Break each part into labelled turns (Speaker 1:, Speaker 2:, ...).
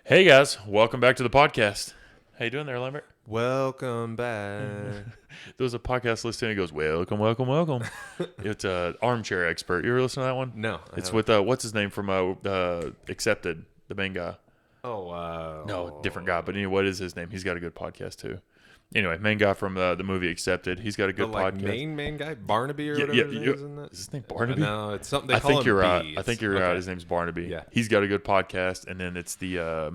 Speaker 1: Hey guys, welcome back to the podcast. How you doing there, Lambert?
Speaker 2: Welcome back.
Speaker 1: There was a podcast listening. He goes, "Welcome, welcome, welcome." It's Armchair Expert. You ever listen to that one?
Speaker 2: No,
Speaker 1: It's with what's his name from Accepted, the main guy.
Speaker 2: Oh,
Speaker 1: No, different guy. But anyway, what is his name? He's got a good podcast too. Anyway, main guy from the movie Accepted. He's got a good podcast.
Speaker 2: main guy, Barnaby or
Speaker 1: Yeah,
Speaker 2: whatever.
Speaker 1: yeah,
Speaker 2: his name is, isn't it?
Speaker 1: Is his name Barnaby?
Speaker 2: No, it's something. They
Speaker 1: I
Speaker 2: call
Speaker 1: think
Speaker 2: him
Speaker 1: you're
Speaker 2: B.
Speaker 1: right. I think you're right.
Speaker 2: Okay.
Speaker 1: His name's Barnaby.
Speaker 2: Yeah.
Speaker 1: He's got a good podcast, and then it's the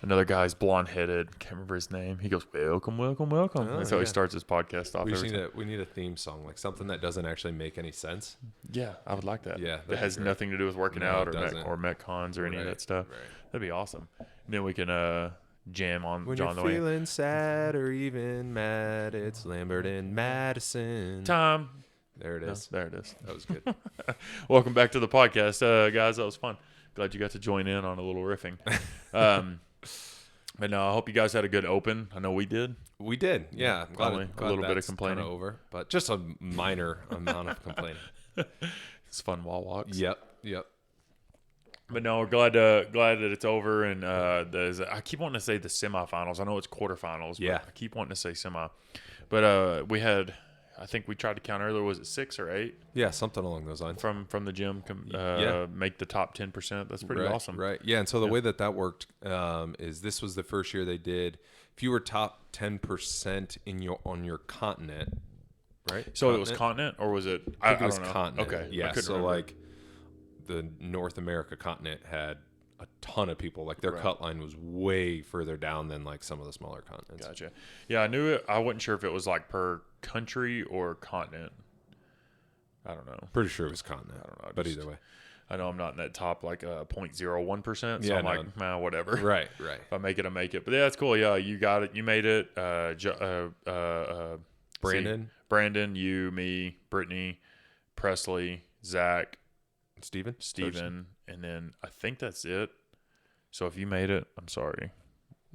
Speaker 1: another guy's blonde-headed. Can't remember his name. He goes, "Welcome, welcome, welcome."
Speaker 2: Oh,
Speaker 1: That's how he
Speaker 2: yeah.
Speaker 1: starts his podcast off.
Speaker 2: We
Speaker 1: every
Speaker 2: just
Speaker 1: time.
Speaker 2: need a theme song, like something that doesn't actually make any sense.
Speaker 1: Yeah, I would like that.
Speaker 2: Yeah,
Speaker 1: that
Speaker 2: that'd
Speaker 1: has
Speaker 2: be great.
Speaker 1: nothing to do with working
Speaker 2: No,
Speaker 1: out
Speaker 2: it doesn't.
Speaker 1: or Metcons or any of
Speaker 2: Right,
Speaker 1: that stuff.
Speaker 2: right.
Speaker 1: That'd be awesome. And then we can jam on
Speaker 2: When
Speaker 1: John
Speaker 2: you're
Speaker 1: the Way.
Speaker 2: feeling sad or even mad, it's Lambert and Madison.
Speaker 1: Time.
Speaker 2: There it
Speaker 1: No,
Speaker 2: is.
Speaker 1: there it is.
Speaker 2: That was good.
Speaker 1: Welcome back to the podcast, guys. That was fun. Glad you got to join in on a little riffing. But no, I hope you guys had a good open. I know we did.
Speaker 2: We did, yeah. I'm glad
Speaker 1: Only
Speaker 2: it-
Speaker 1: a
Speaker 2: glad
Speaker 1: little bit of
Speaker 2: that's
Speaker 1: complaining.
Speaker 2: kinda over, but just a minor amount of complaining.
Speaker 1: It's fun wall walks.
Speaker 2: Yep.
Speaker 1: But no, we're glad that it's over. And I keep wanting to say the semifinals. I know it's quarterfinals. But
Speaker 2: Yeah.
Speaker 1: I keep wanting to say semi. But we had, I think we tried to count earlier. Was it 6 or 8
Speaker 2: Yeah, something along those lines.
Speaker 1: from the gym?
Speaker 2: Yeah.
Speaker 1: Make the top 10%. That's pretty
Speaker 2: right,
Speaker 1: awesome.
Speaker 2: Right. Yeah. And so the way that worked is this was the first year they did. If you were top 10% on your continent, right?
Speaker 1: So it was continent or was it?
Speaker 2: I think it was
Speaker 1: don't know.
Speaker 2: continent.
Speaker 1: Okay. I
Speaker 2: Yeah.
Speaker 1: couldn't
Speaker 2: So
Speaker 1: remember.
Speaker 2: like the North America continent had a ton of people. Like their
Speaker 1: Right.
Speaker 2: cut line was way further down than like some of the smaller continents.
Speaker 1: Gotcha. Yeah, I knew it. I wasn't sure if it was like per country or continent. I don't know.
Speaker 2: Pretty sure it was continent.
Speaker 1: I don't know.
Speaker 2: But
Speaker 1: Just-
Speaker 2: either way.
Speaker 1: I know I'm not in that top like 0.01%. So
Speaker 2: Yeah,
Speaker 1: I'm
Speaker 2: no.
Speaker 1: like, nah, whatever.
Speaker 2: Right.
Speaker 1: If I make it, I make it. But yeah, that's cool. Yeah, you got it. You made it.
Speaker 2: Brandon,
Speaker 1: Brandon, you, me, Brittany, Presley, Zach,
Speaker 2: Steven,
Speaker 1: and then I think that's it. So if you made it, I'm sorry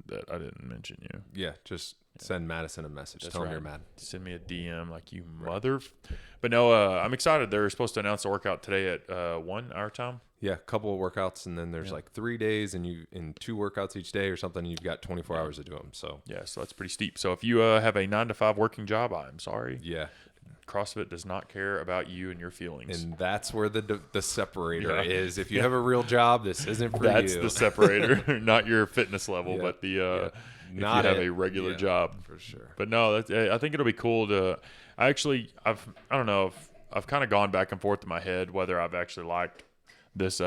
Speaker 1: that I didn't mention you.
Speaker 2: Yeah. Just send Madison a message.
Speaker 1: That's
Speaker 2: Tell him
Speaker 1: right.
Speaker 2: you're mad.
Speaker 1: Send me a DM like you mother. But no, I'm excited. They're supposed to announce the workout today at 1 our time.
Speaker 2: Yeah, a couple of workouts, and then there's like 3 days, and you in 2 workouts each day or something. And you've got 24 hours to do them. So
Speaker 1: Yeah, so that's pretty steep. So if you have a 9 to 5 working job, I'm sorry.
Speaker 2: yeah,
Speaker 1: CrossFit does not care about you and your feelings.
Speaker 2: and that's where the separator
Speaker 1: Yeah.
Speaker 2: is. If you have a real job, this isn't for
Speaker 1: That's
Speaker 2: you.
Speaker 1: the separator, not your fitness level,
Speaker 2: Yeah,
Speaker 1: but the
Speaker 2: yeah.
Speaker 1: if
Speaker 2: Not
Speaker 1: you have
Speaker 2: it.
Speaker 1: a regular
Speaker 2: Yeah,
Speaker 1: job.
Speaker 2: for sure.
Speaker 1: But no, I think it'll be cool to. I don't know. I've kind of gone back and forth in my head whether I've actually liked this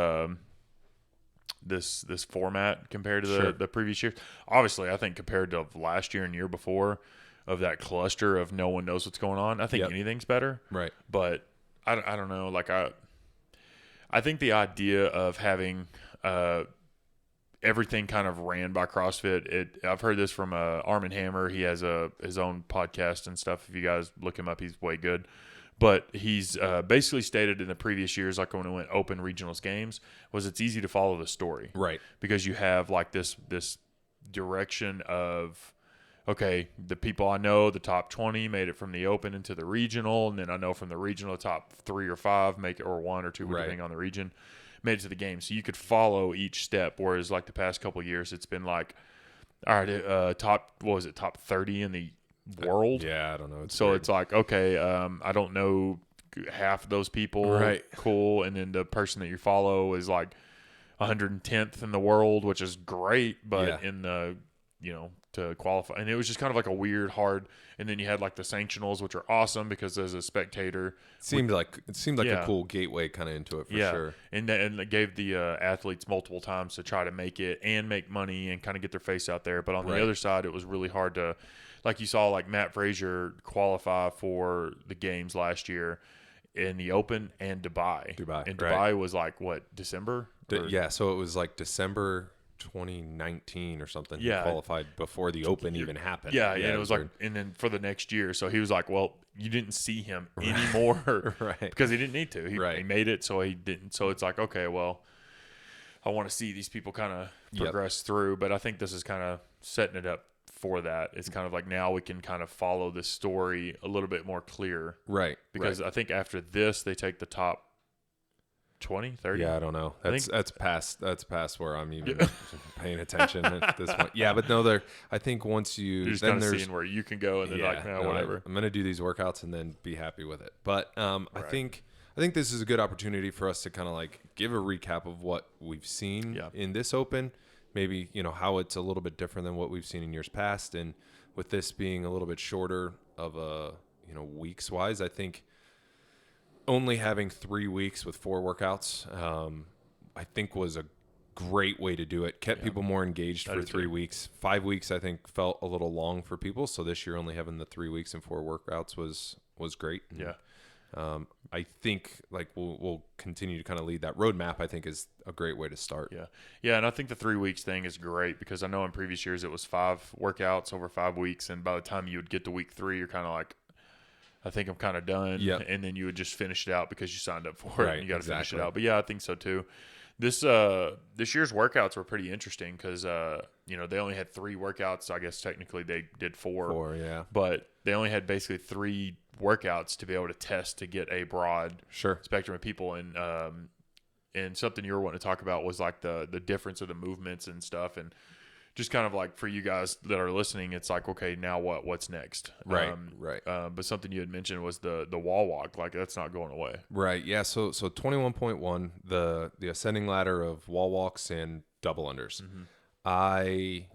Speaker 1: this format compared to
Speaker 2: Sure.
Speaker 1: the previous years. Obviously, I think compared to last year and year before, of that cluster of no one knows what's going on, I think
Speaker 2: Yep.
Speaker 1: anything's better.
Speaker 2: Right.
Speaker 1: But I don't know. Like I think the idea of having everything kind of ran by CrossFit. I've heard this from Arm & Hammer. He has his own podcast and stuff. If you guys look him up, he's way good. But he's basically stated in the previous years, like when we went open regionals games, was it's easy to follow the story.
Speaker 2: Right.
Speaker 1: Because you have like this direction of, okay, the people I know, the top 20 made it from the open into the regional, and then I know from the regional, the top 3 or 5 make it, or 1 or 2,
Speaker 2: Right.
Speaker 1: depending on the region, made it to the game. So you could follow each step, whereas like the past couple of years, it's been like, all right, top 30 in the world?
Speaker 2: Yeah, I don't know.
Speaker 1: So
Speaker 2: weird.
Speaker 1: it's like, okay, I don't know half of those people.
Speaker 2: Right.
Speaker 1: Cool. And then the person that you follow is like 110th in the world, which is great, but
Speaker 2: Yeah.
Speaker 1: in the, to qualify. And it was just kind of like a weird, hard. And then you had like the sanctionals, which are awesome because as a spectator,
Speaker 2: it seemed like
Speaker 1: Yeah.
Speaker 2: a cool gateway kind of into it for
Speaker 1: yeah,
Speaker 2: sure.
Speaker 1: and it gave the athletes multiple times to try to make it and make money and kind of get their face out there. But on
Speaker 2: Right.
Speaker 1: the other side, it was really hard to, like you saw, like Matt Frazier qualify for the games last year in the Open and Dubai. And
Speaker 2: right.
Speaker 1: Dubai was like what, December? Or-
Speaker 2: Yeah, so it was like December 2019 or something.
Speaker 1: Yeah.
Speaker 2: He qualified before the Open even happened.
Speaker 1: Yeah, and it was like,
Speaker 2: weird.
Speaker 1: and then for the next year, so he was like, well, you didn't see him anymore,
Speaker 2: Right.
Speaker 1: Because he didn't need to. He
Speaker 2: Right.
Speaker 1: made it, so he didn't. So it's like, okay, well, I want to see these people kind of progress through, but I think this is kind of setting it up for that. It's kind of like now we can kind of follow this story a little bit more clear,
Speaker 2: Right.
Speaker 1: because I think after this, they take the top 20, 30?
Speaker 2: Yeah, I don't know. That's past where I'm even paying attention at this point. Yeah, but no, I think once
Speaker 1: You're
Speaker 2: you
Speaker 1: just
Speaker 2: then
Speaker 1: kind of
Speaker 2: there's
Speaker 1: seeing where you can go and then like,
Speaker 2: no,
Speaker 1: whatever.
Speaker 2: I'm gonna do these workouts and then be happy with it. But I
Speaker 1: Right.
Speaker 2: think this is a good opportunity for us to kind of like give a recap of what we've seen in this Open. Maybe, how it's a little bit different than what we've seen in years past. And with this being a little bit shorter of a, weeks wise, I think only having 3 weeks with 4 workouts, I think was a great way to do it. Kept people more engaged for 3 weeks. 5 weeks, I think, felt a little long for people. So this year only having the 3 weeks and 4 workouts was great. And,
Speaker 1: Yeah.
Speaker 2: I think like we'll continue to kind of lead that roadmap. I think is a great way to start.
Speaker 1: Yeah, and I think the 3 weeks thing is great because I know in previous years it was 5 workouts over 5 weeks, and by the time you would get to week 3, you're kind of like, I think I'm kind of done.
Speaker 2: Yep.
Speaker 1: And then you would just finish it out because you signed up for it
Speaker 2: Right,
Speaker 1: and you got to finish it
Speaker 2: exactly.
Speaker 1: out. But yeah, I think so too. This year's workouts were pretty interesting because they only had 3 workouts. I guess technically they did 4.
Speaker 2: 4, yeah.
Speaker 1: But they only had basically 3 workouts to be able to test to get a broad spectrum of people. And something you were wanting to talk about was like the difference of the movements and stuff, and just kind of like for you guys that are listening, it's like, okay, now what's next?
Speaker 2: Right.
Speaker 1: But something you had mentioned was the wall walk. Like that's not going away.
Speaker 2: Right. Yeah. So 21.1, the ascending ladder of wall walks and double unders.
Speaker 1: Mm-hmm.
Speaker 2: I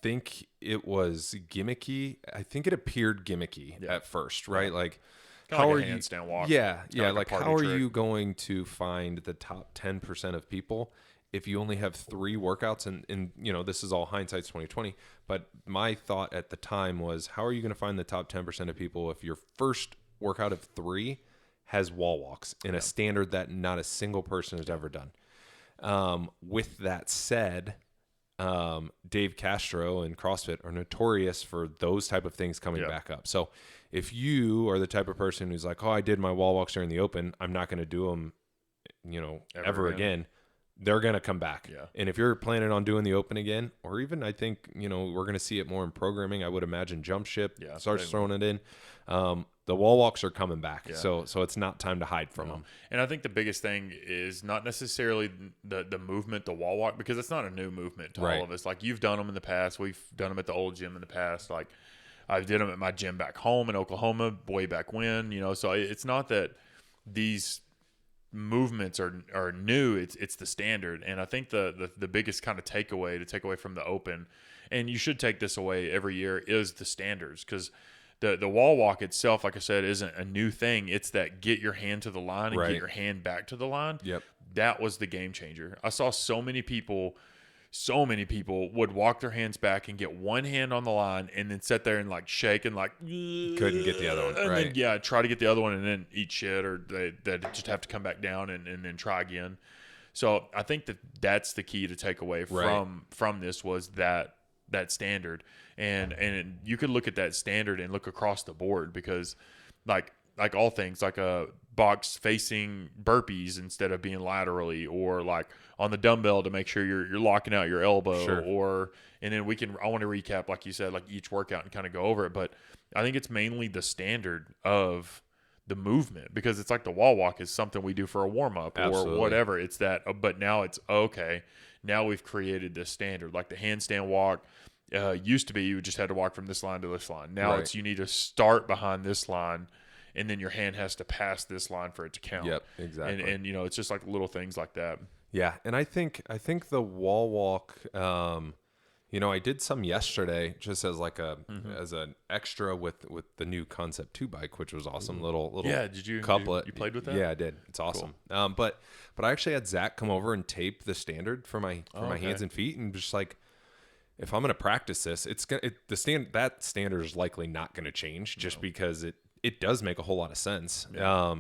Speaker 2: think it was gimmicky. I think it appeared gimmicky at first, right? Like,
Speaker 1: Kinda
Speaker 2: how
Speaker 1: like
Speaker 2: are
Speaker 1: a
Speaker 2: you?
Speaker 1: handstand walk.
Speaker 2: Yeah.
Speaker 1: Kinda
Speaker 2: Like
Speaker 1: a party
Speaker 2: how are
Speaker 1: trick.
Speaker 2: you going to find the top 10% of people if you only have 3 workouts? And this is all hindsight's 2020. But my thought at the time was, how are you going to find the top 10% of people if your first workout of 3 has wall walks in a standard that not a single person has ever done? With that said, Dave Castro and CrossFit are notorious for those type of things coming back up. So if you are the type of person who's like, oh, I did my wall walks during the Open, I'm not going to do them, ever again. They're going to come back.
Speaker 1: Yeah.
Speaker 2: And if you're planning on doing the Open again, or even I think, we're going to see it more in programming. I would imagine Jump Ship starts throwing it in. The wall walks are coming back.
Speaker 1: Yeah.
Speaker 2: So it's not time to hide from them.
Speaker 1: And I think the biggest thing is not necessarily the movement, the wall walk, because it's not a new movement to all of us. Like you've done them in the past. We've done them at the old gym in the past. Like I did them at my gym back home in Oklahoma way back when, so it's not that these movements are new. It's the standard. And I think the biggest kind of takeaway to take away from the Open, and you should take this away every year, is the standards. Because the wall walk itself, like I said, isn't a new thing. It's that get your hand to the line and get your hand back to the line.
Speaker 2: Yep.
Speaker 1: That was the game changer. I saw so many people would walk their hands back and get one hand on the line and then sit there and like shake and like
Speaker 2: couldn't get the other one.
Speaker 1: And then, try to get the other one and then eat shit, or they just have to come back down and then try again. So I think that's the key to take away from this was that standard. And you could look at that standard and look across the board, because like all things, like a box facing burpees instead of being laterally, or like on the dumbbell to make sure you're locking out your elbow, and then I want to recap, like you said, like each workout and kind of go over it. But I think it's mainly the standard of the movement, because it's like the wall walk is something we do for a warm up or whatever. It's that, but now it's okay. Now we've created this standard, like the handstand walk. Used to be you just had to walk from this line to this line. Now it's you need to start behind this line, and then your hand has to pass this line for it to count.
Speaker 2: Yep, exactly.
Speaker 1: And it's just like little things like that.
Speaker 2: Yeah, and I think the wall walk. I did some yesterday just as like as an extra with the new Concept 2 bike, which was awesome. Little
Speaker 1: Did you
Speaker 2: couplet.
Speaker 1: You played with that?
Speaker 2: Yeah, I did. It's awesome. Cool. But I actually had Zach come over and tape the standard for my hands and feet, and just like, if I'm going to practice this, that standard is likely not going to change, just because it does make a whole lot of sense. Yeah.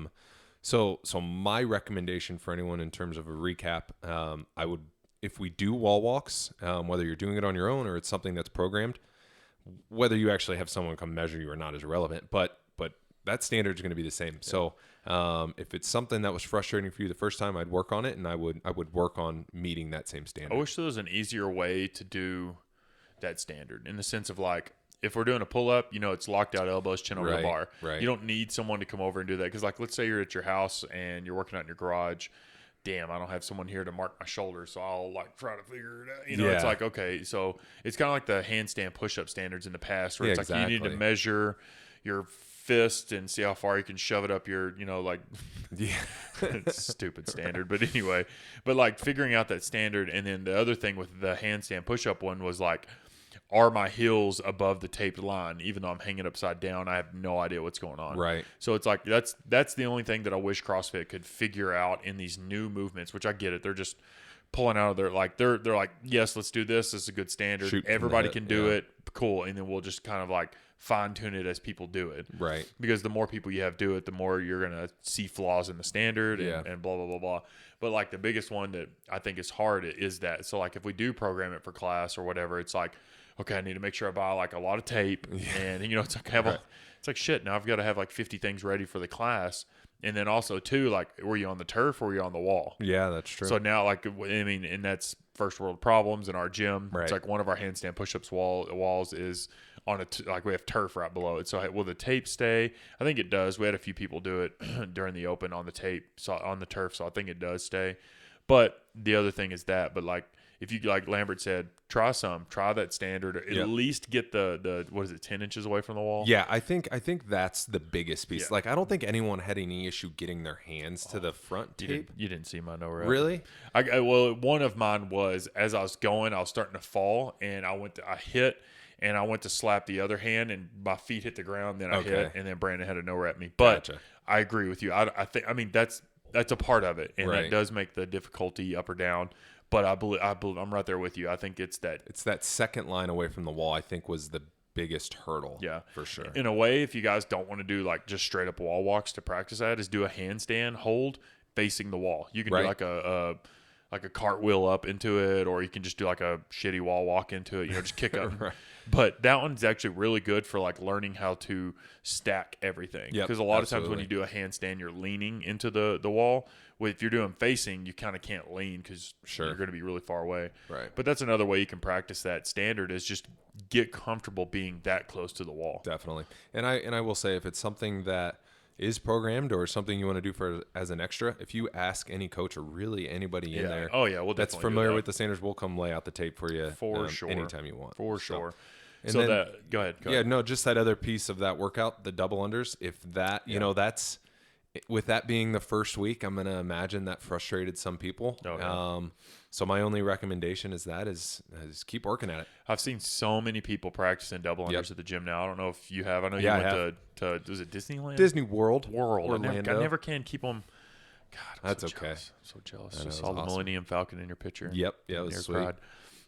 Speaker 2: So my recommendation for anyone in terms of a recap, I would, if we do wall walks, whether you're doing it on your own or it's something that's programmed, whether you actually have someone come measure you or not is irrelevant, but that standard is going to be the same. Yeah. So if it's something that was frustrating for you the first time, I'd work on it, and I would work on meeting that same standard.
Speaker 1: I wish there was an easier way to do that standard, in the sense of like, if we're doing a pull-up, it's locked out elbows, chin over the bar.
Speaker 2: Right.
Speaker 1: You don't need someone to come over and do that, because like, let's say you're at your house and you're working out in your garage. damn, I don't have someone here to mark my shoulder, so I'll like try to figure it out. You know, it's like, okay, so it's kind of like the handstand push-up standards in the past, where it's like you need to measure your fist and see how far you can shove it up your, you know, like, it's stupid standard, but anyway, but like figuring out that standard. And then the other thing with the handstand push-up one was like, are my heels above the taped line? Even though I'm hanging upside down, I have no idea what's going on.
Speaker 2: Right.
Speaker 1: So it's like, that's the only thing that I wish CrossFit could figure out in these new movements, which I get it. They're just pulling out of their, like, they're like, yes, let's do this. This is a good standard. Everybody can do it. Cool. And then we'll just kind of like fine tune it as people do it.
Speaker 2: Right.
Speaker 1: Because the more people you have do it, the more you're going to see flaws in the standard and blah, blah, blah, blah. But like the biggest one that I think is hard is that. So like if we do program it for class or whatever, it's like, okay, I need to make sure I buy like a lot of tape, and you know, it's like it's like shit. Now I've got to have like 50 things ready for the class, and then also too, like, were you on the turf or were you on the wall?
Speaker 2: Yeah, that's true.
Speaker 1: So now, like, I mean, and that's first world problems in our gym.
Speaker 2: Right.
Speaker 1: It's like one of our handstand push-ups walls is on like we have turf right below it. So will the tape stay? I think it does. We had a few people do it during the open on the tape, so on the turf. So I think it does stay. But the other thing is that, but like, if you, like Lambert said, try that standard, at least get the what is it, 10 inches away from the wall?
Speaker 2: Yeah, I think that's the biggest piece. Like, I don't think anyone had any issue getting their hands to the front tape.
Speaker 1: You didn't see mine over.
Speaker 2: Really?
Speaker 1: Well, one of mine was, as I was going, I was starting to fall, and I hit, and I went to slap the other hand, and my feet hit the ground, then I hit, and then Brandon had to no rep me. But I agree with you. I think, I mean, that's a part of it, and that does make the difficulty up or down. But I believe I'm right there with you. I think it's that
Speaker 2: second line away from the wall, I think, was the biggest hurdle. Yeah, for sure.
Speaker 1: In a way, if you guys don't want to do like just straight up wall walks to practice that, is do a handstand hold facing the wall. You can do like a cartwheel up into it, or you can just do like a shitty wall walk into it. You know, just kick up. But that one's actually really good for like learning how to stack everything. Because a lot of times when you do a handstand, you're leaning into the wall. If you're doing facing, you kind of can't lean because you're going to be really far away. Right. But that's another way you can practice that standard, is just get comfortable being that close to the wall.
Speaker 2: Definitely. And I will say, if it's something that is programmed or something you want to do as an extra, if you ask any coach or really anybody in there, that's familiar with the standards, we'll come lay out the tape for you
Speaker 1: for sure,
Speaker 2: anytime you want.
Speaker 1: For sure.
Speaker 2: And
Speaker 1: so
Speaker 2: then,
Speaker 1: go ahead.
Speaker 2: Yeah, no, just that other piece of that workout, the double unders. If that, you know, that's, with that being the first week, I'm going to imagine that frustrated some people. So my only recommendation is keep working at it.
Speaker 1: I've seen so many people practicing double unders at the gym now. I don't know if you have. I know you went to was it Disneyland?
Speaker 2: Disney World.
Speaker 1: Orlando. I never can keep them. God,
Speaker 2: that's okay.
Speaker 1: I'm so jealous. Just saw the Millennium Falcon in your picture.
Speaker 2: Yep. Yeah, it was sweet.
Speaker 1: Cried.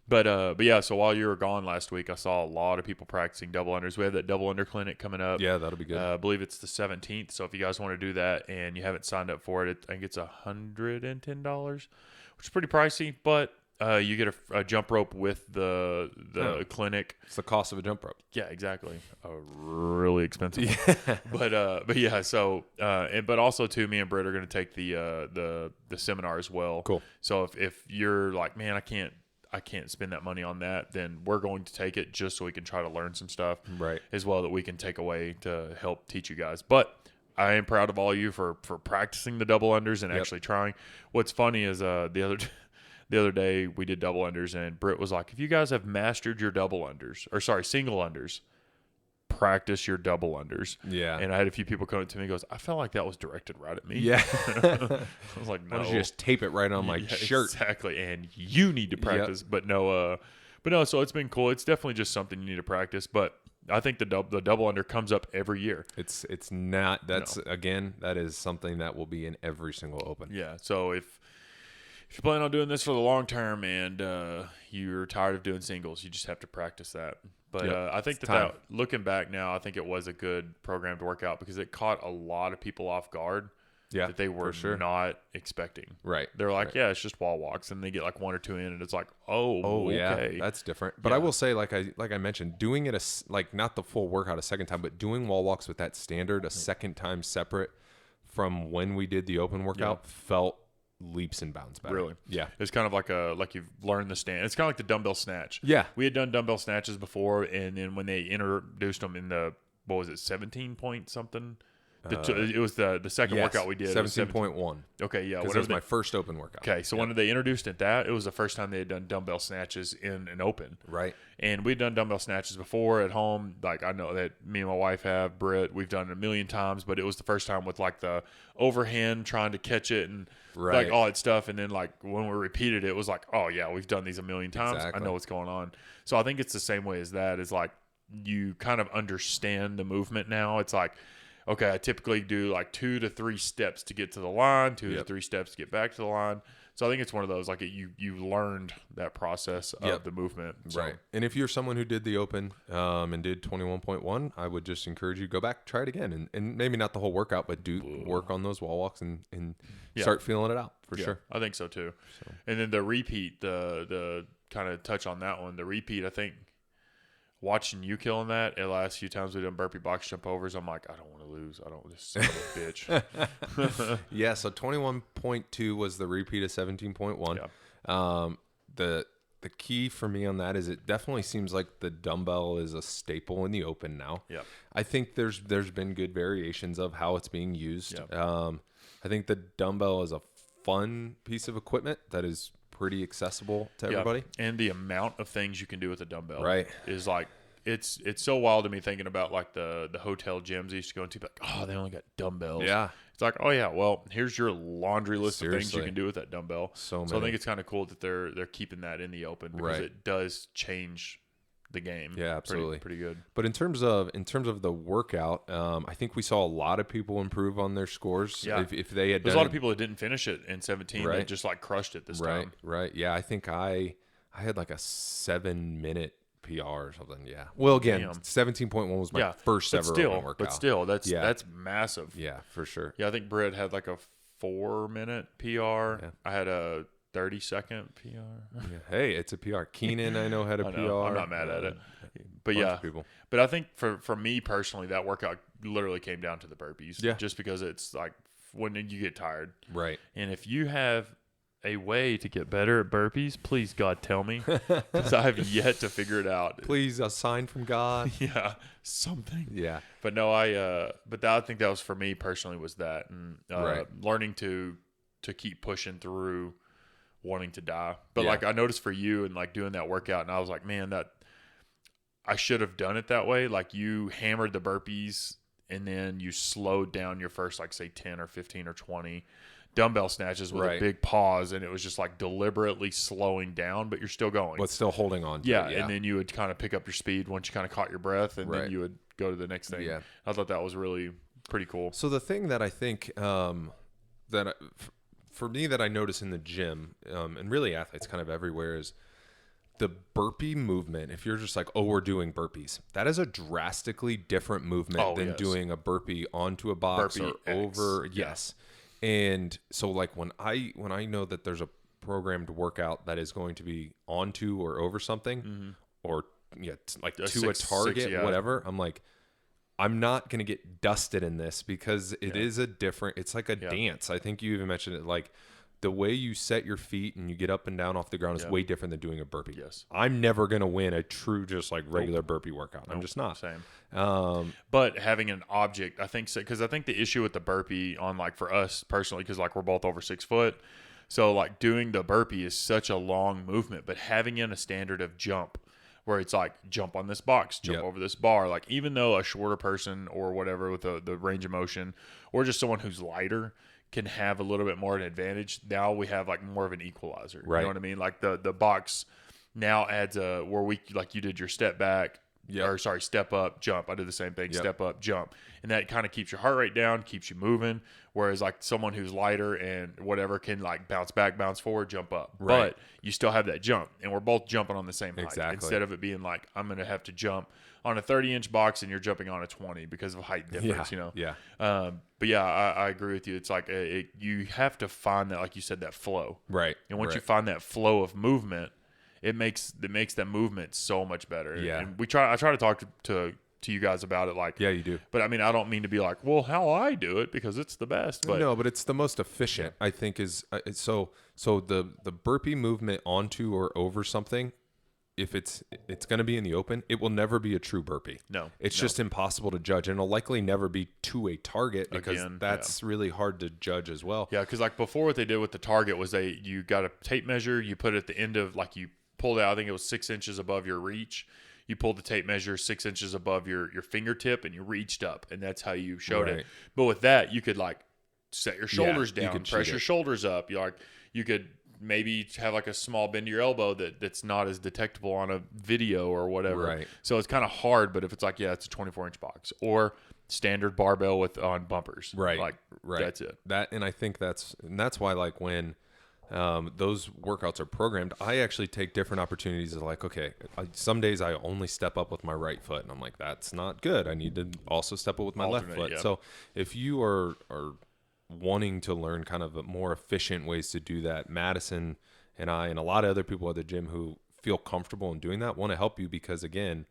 Speaker 1: But yeah, so while you were gone last week, I saw a lot of people practicing double unders. We have that double under clinic coming up.
Speaker 2: Yeah, that'll be good.
Speaker 1: I believe it's the 17th. So if you guys want to do that and you haven't signed up for it, I think it's $110, which is pretty pricey. But you get a jump rope with the clinic.
Speaker 2: It's the cost of a jump rope.
Speaker 1: Yeah, exactly. Really expensive one. But yeah, so but also too, me and Britt are going to take the seminar as well.
Speaker 2: Cool.
Speaker 1: So if you're like, man, I can't spend that money on that, then we're going to take it just so we can try to learn some stuff as well that we can take away to help teach you guys. But I am proud of all of you for practicing the double unders and actually trying. What's funny is the other day we did double unders, and Britt was like, if you guys have mastered your single unders, practice your double unders.
Speaker 2: Yeah.
Speaker 1: And I had a few people come up to me and goes, I felt like that was directed right at me.
Speaker 2: Yeah.
Speaker 1: I was like, no.
Speaker 2: Why don't you just tape it right on my shirt?
Speaker 1: Exactly. And you need to practice. But no, so it's been cool. It's definitely just something you need to practice. But I think the double under comes up every year.
Speaker 2: It's not, again, that is something that will be in every single open.
Speaker 1: Yeah. So if you plan on doing this for the long term and you're tired of doing singles, you just have to practice that. But I think that looking back now, I think it was a good program to work out because it caught a lot of people off guard that they were not expecting.
Speaker 2: Right.
Speaker 1: They're like, yeah, it's just wall walks. And they get like one or two in and it's like, okay.
Speaker 2: Yeah, that's different. But I will say, like I mentioned, doing it not the full workout a second time, but doing wall walks with that standard a second time separate from when we did the open workout felt leaps and bounds better.
Speaker 1: Really?
Speaker 2: Yeah.
Speaker 1: It's kind of like you've learned the stand. It's kind of like the dumbbell snatch.
Speaker 2: Yeah.
Speaker 1: We had done dumbbell snatches before, and then when they introduced them in the, 17 point something, It was the second workout we did.
Speaker 2: 17.1.
Speaker 1: Okay, yeah.
Speaker 2: Because it was my first open workout.
Speaker 1: Okay, so when they introduced it was the first time they had done dumbbell snatches in an open.
Speaker 2: Right.
Speaker 1: And we'd done dumbbell snatches before at home. Like, I know that me and my wife have, Britt, we've done it a million times, but it was the first time with, like, the overhand trying to catch it and, like, all that stuff. And then, like, when we repeated it, it was like, oh, yeah, we've done these a million times. Exactly. I know what's going on. So I think it's the same way as that is, like, you kind of understand the movement now. It's like, okay, I typically do like 2 to 3 steps to get to the line, 2 to 3 steps to get back to the line. So I think it's one of those, like, you learned that process of the movement. So.
Speaker 2: Right. And if you're someone who did the open and did 21.1, I would just encourage you, go back, try it again. And maybe not the whole workout, but do work on those wall walks and start feeling it out for sure.
Speaker 1: I think so too. So. And then the repeat, the kind of touch on that one, the repeat, I think, watching you killing that the last few times we done burpee box jump overs, I'm like, I don't want to lose. This son of a bitch.
Speaker 2: Yeah, so 21.2 was the repeat of 17.1. Yeah. The key for me on that is it definitely seems like the dumbbell is a staple in the open now.
Speaker 1: Yeah.
Speaker 2: I think there's been good variations of how it's being used.
Speaker 1: Yeah.
Speaker 2: I think the dumbbell is a fun piece of equipment that is pretty accessible to everybody.
Speaker 1: And the amount of things you can do with a dumbbell is like, it's so wild to me thinking about like the hotel gyms I used to go into, like, oh, they only got dumbbells.
Speaker 2: Yeah.
Speaker 1: It's like, oh yeah, well, here's your laundry list of things you can do with that dumbbell. So I think it's kind of cool that they're keeping that in the open because it does change the game.
Speaker 2: Yeah, absolutely.
Speaker 1: Pretty good.
Speaker 2: But in terms of the workout, I think we saw a lot of people improve on their scores.
Speaker 1: Yeah.
Speaker 2: If they had
Speaker 1: There's a lot of people that didn't finish it in 17 that just like crushed it this time.
Speaker 2: Right. Yeah, I think I had like a 7-minute PR or something. Yeah. Well, again, 17.1 was my first ever open workout.
Speaker 1: But still, that's massive.
Speaker 2: Yeah, for sure.
Speaker 1: Yeah, I think Britt had like a 4-minute PR. Yeah. I had a 30-second PR.
Speaker 2: Yeah. Hey, it's a PR. Keenan, I know, had a PR.
Speaker 1: I'm not mad at it. But yeah, but I think for me personally, that workout literally came down to the burpees.
Speaker 2: Yeah.
Speaker 1: Just because it's like when you get tired.
Speaker 2: Right.
Speaker 1: And if you have a way to get better at burpees, please, God, tell me. Because I have yet to figure it out.
Speaker 2: Please, a sign from God.
Speaker 1: Yeah, something.
Speaker 2: Yeah.
Speaker 1: But no, I think that was for me personally was that. And learning to keep pushing through wanting to die. But like I noticed for you and like doing that workout, and I was like, man, that I should have done it that way. Like you hammered the burpees and then you slowed down your first, like say 10 or 15 or 20 dumbbell snatches with a big pause, and it was just like deliberately slowing down, but you're still going.
Speaker 2: But still holding on to
Speaker 1: it. And then you would kind of pick up your speed once you kind of caught your breath, and then you would go to the next thing.
Speaker 2: Yeah.
Speaker 1: I thought that was really pretty cool.
Speaker 2: So the thing that I think for me that I notice in the gym, and really athletes kind of everywhere, is the burpee movement. If you're just like, oh, we're doing burpees, that is a drastically different movement than doing a burpee onto a box burpee or over. Yes. And so like when I know that there's a programmed workout that is going to be onto or over something or like to a target, whatever, I'm like, I'm not going to get dusted in this because it is it's like a dance. I think you even mentioned it, like the way you set your feet and you get up and down off the ground is way different than doing a burpee.
Speaker 1: Yes.
Speaker 2: I'm never going to win a true, just like regular burpee workout. I'm just not.
Speaker 1: Same. But having an object, I think, because I think the issue with the burpee on like for us personally, because like we're both over 6 foot. So like doing the burpee is such a long movement, but having in a standard of jump where it's like jump on this box, jump over this bar. Like even though a shorter person or whatever with the range of motion or just someone who's lighter can have a little bit more of an advantage. Now we have like more of an equalizer. You know what I mean? Like the box now adds where we, like you did your step back, step up, jump. I did the same thing, step up, jump. And that kind of keeps your heart rate down, keeps you moving. Whereas like someone who's lighter and whatever can like bounce back, bounce forward, jump up. Right. But you still have that jump. And we're both jumping on the same height.
Speaker 2: Exactly.
Speaker 1: Instead of it being like, I'm going to have to jump on a 30-inch box and you're jumping on a 20 because of height difference, you know?
Speaker 2: Yeah.
Speaker 1: But yeah, I agree with you. It's like you have to find that, like you said, that flow.
Speaker 2: Right.
Speaker 1: And once you find that flow of movement, it makes that movement so much better.
Speaker 2: Yeah.
Speaker 1: And I try to talk to you guys about it. Like,
Speaker 2: yeah, you do.
Speaker 1: But I mean, I don't mean to be like, well, how I do it because it's the best. But
Speaker 2: no, but it's the most efficient. I think is so the burpee movement onto or over something if it's going to be in the open, it will never be a true burpee.
Speaker 1: No,
Speaker 2: it's just impossible to judge, and it'll likely never be to a target because that's really hard to judge as well.
Speaker 1: Yeah, because like before, what they did with the target was you got a tape measure, you put it at the end of, like, you pulled out, I think it was 6 inches above your reach. You pulled the tape measure 6 inches above your fingertip, and you reached up, and that's how you showed it. But with that, you could like set your shoulders down, press your shoulders up. You could maybe have like a small bend to your elbow that's not as detectable on a video or whatever.
Speaker 2: Right.
Speaker 1: So it's kind of hard, but if it's like, it's a 24-inch box or standard barbell on bumpers.
Speaker 2: Right.
Speaker 1: Like, that's it.
Speaker 2: And I think that's why, like, when those workouts are programmed, I actually take different opportunities of like, okay, some days I only step up with my right foot, and I'm like, that's not good. I need to also step up with my left foot. Yeah. So if you are wanting to learn kind of more efficient ways to do that, Madison and I and a lot of other people at the gym who feel comfortable in doing that want to help you, because again,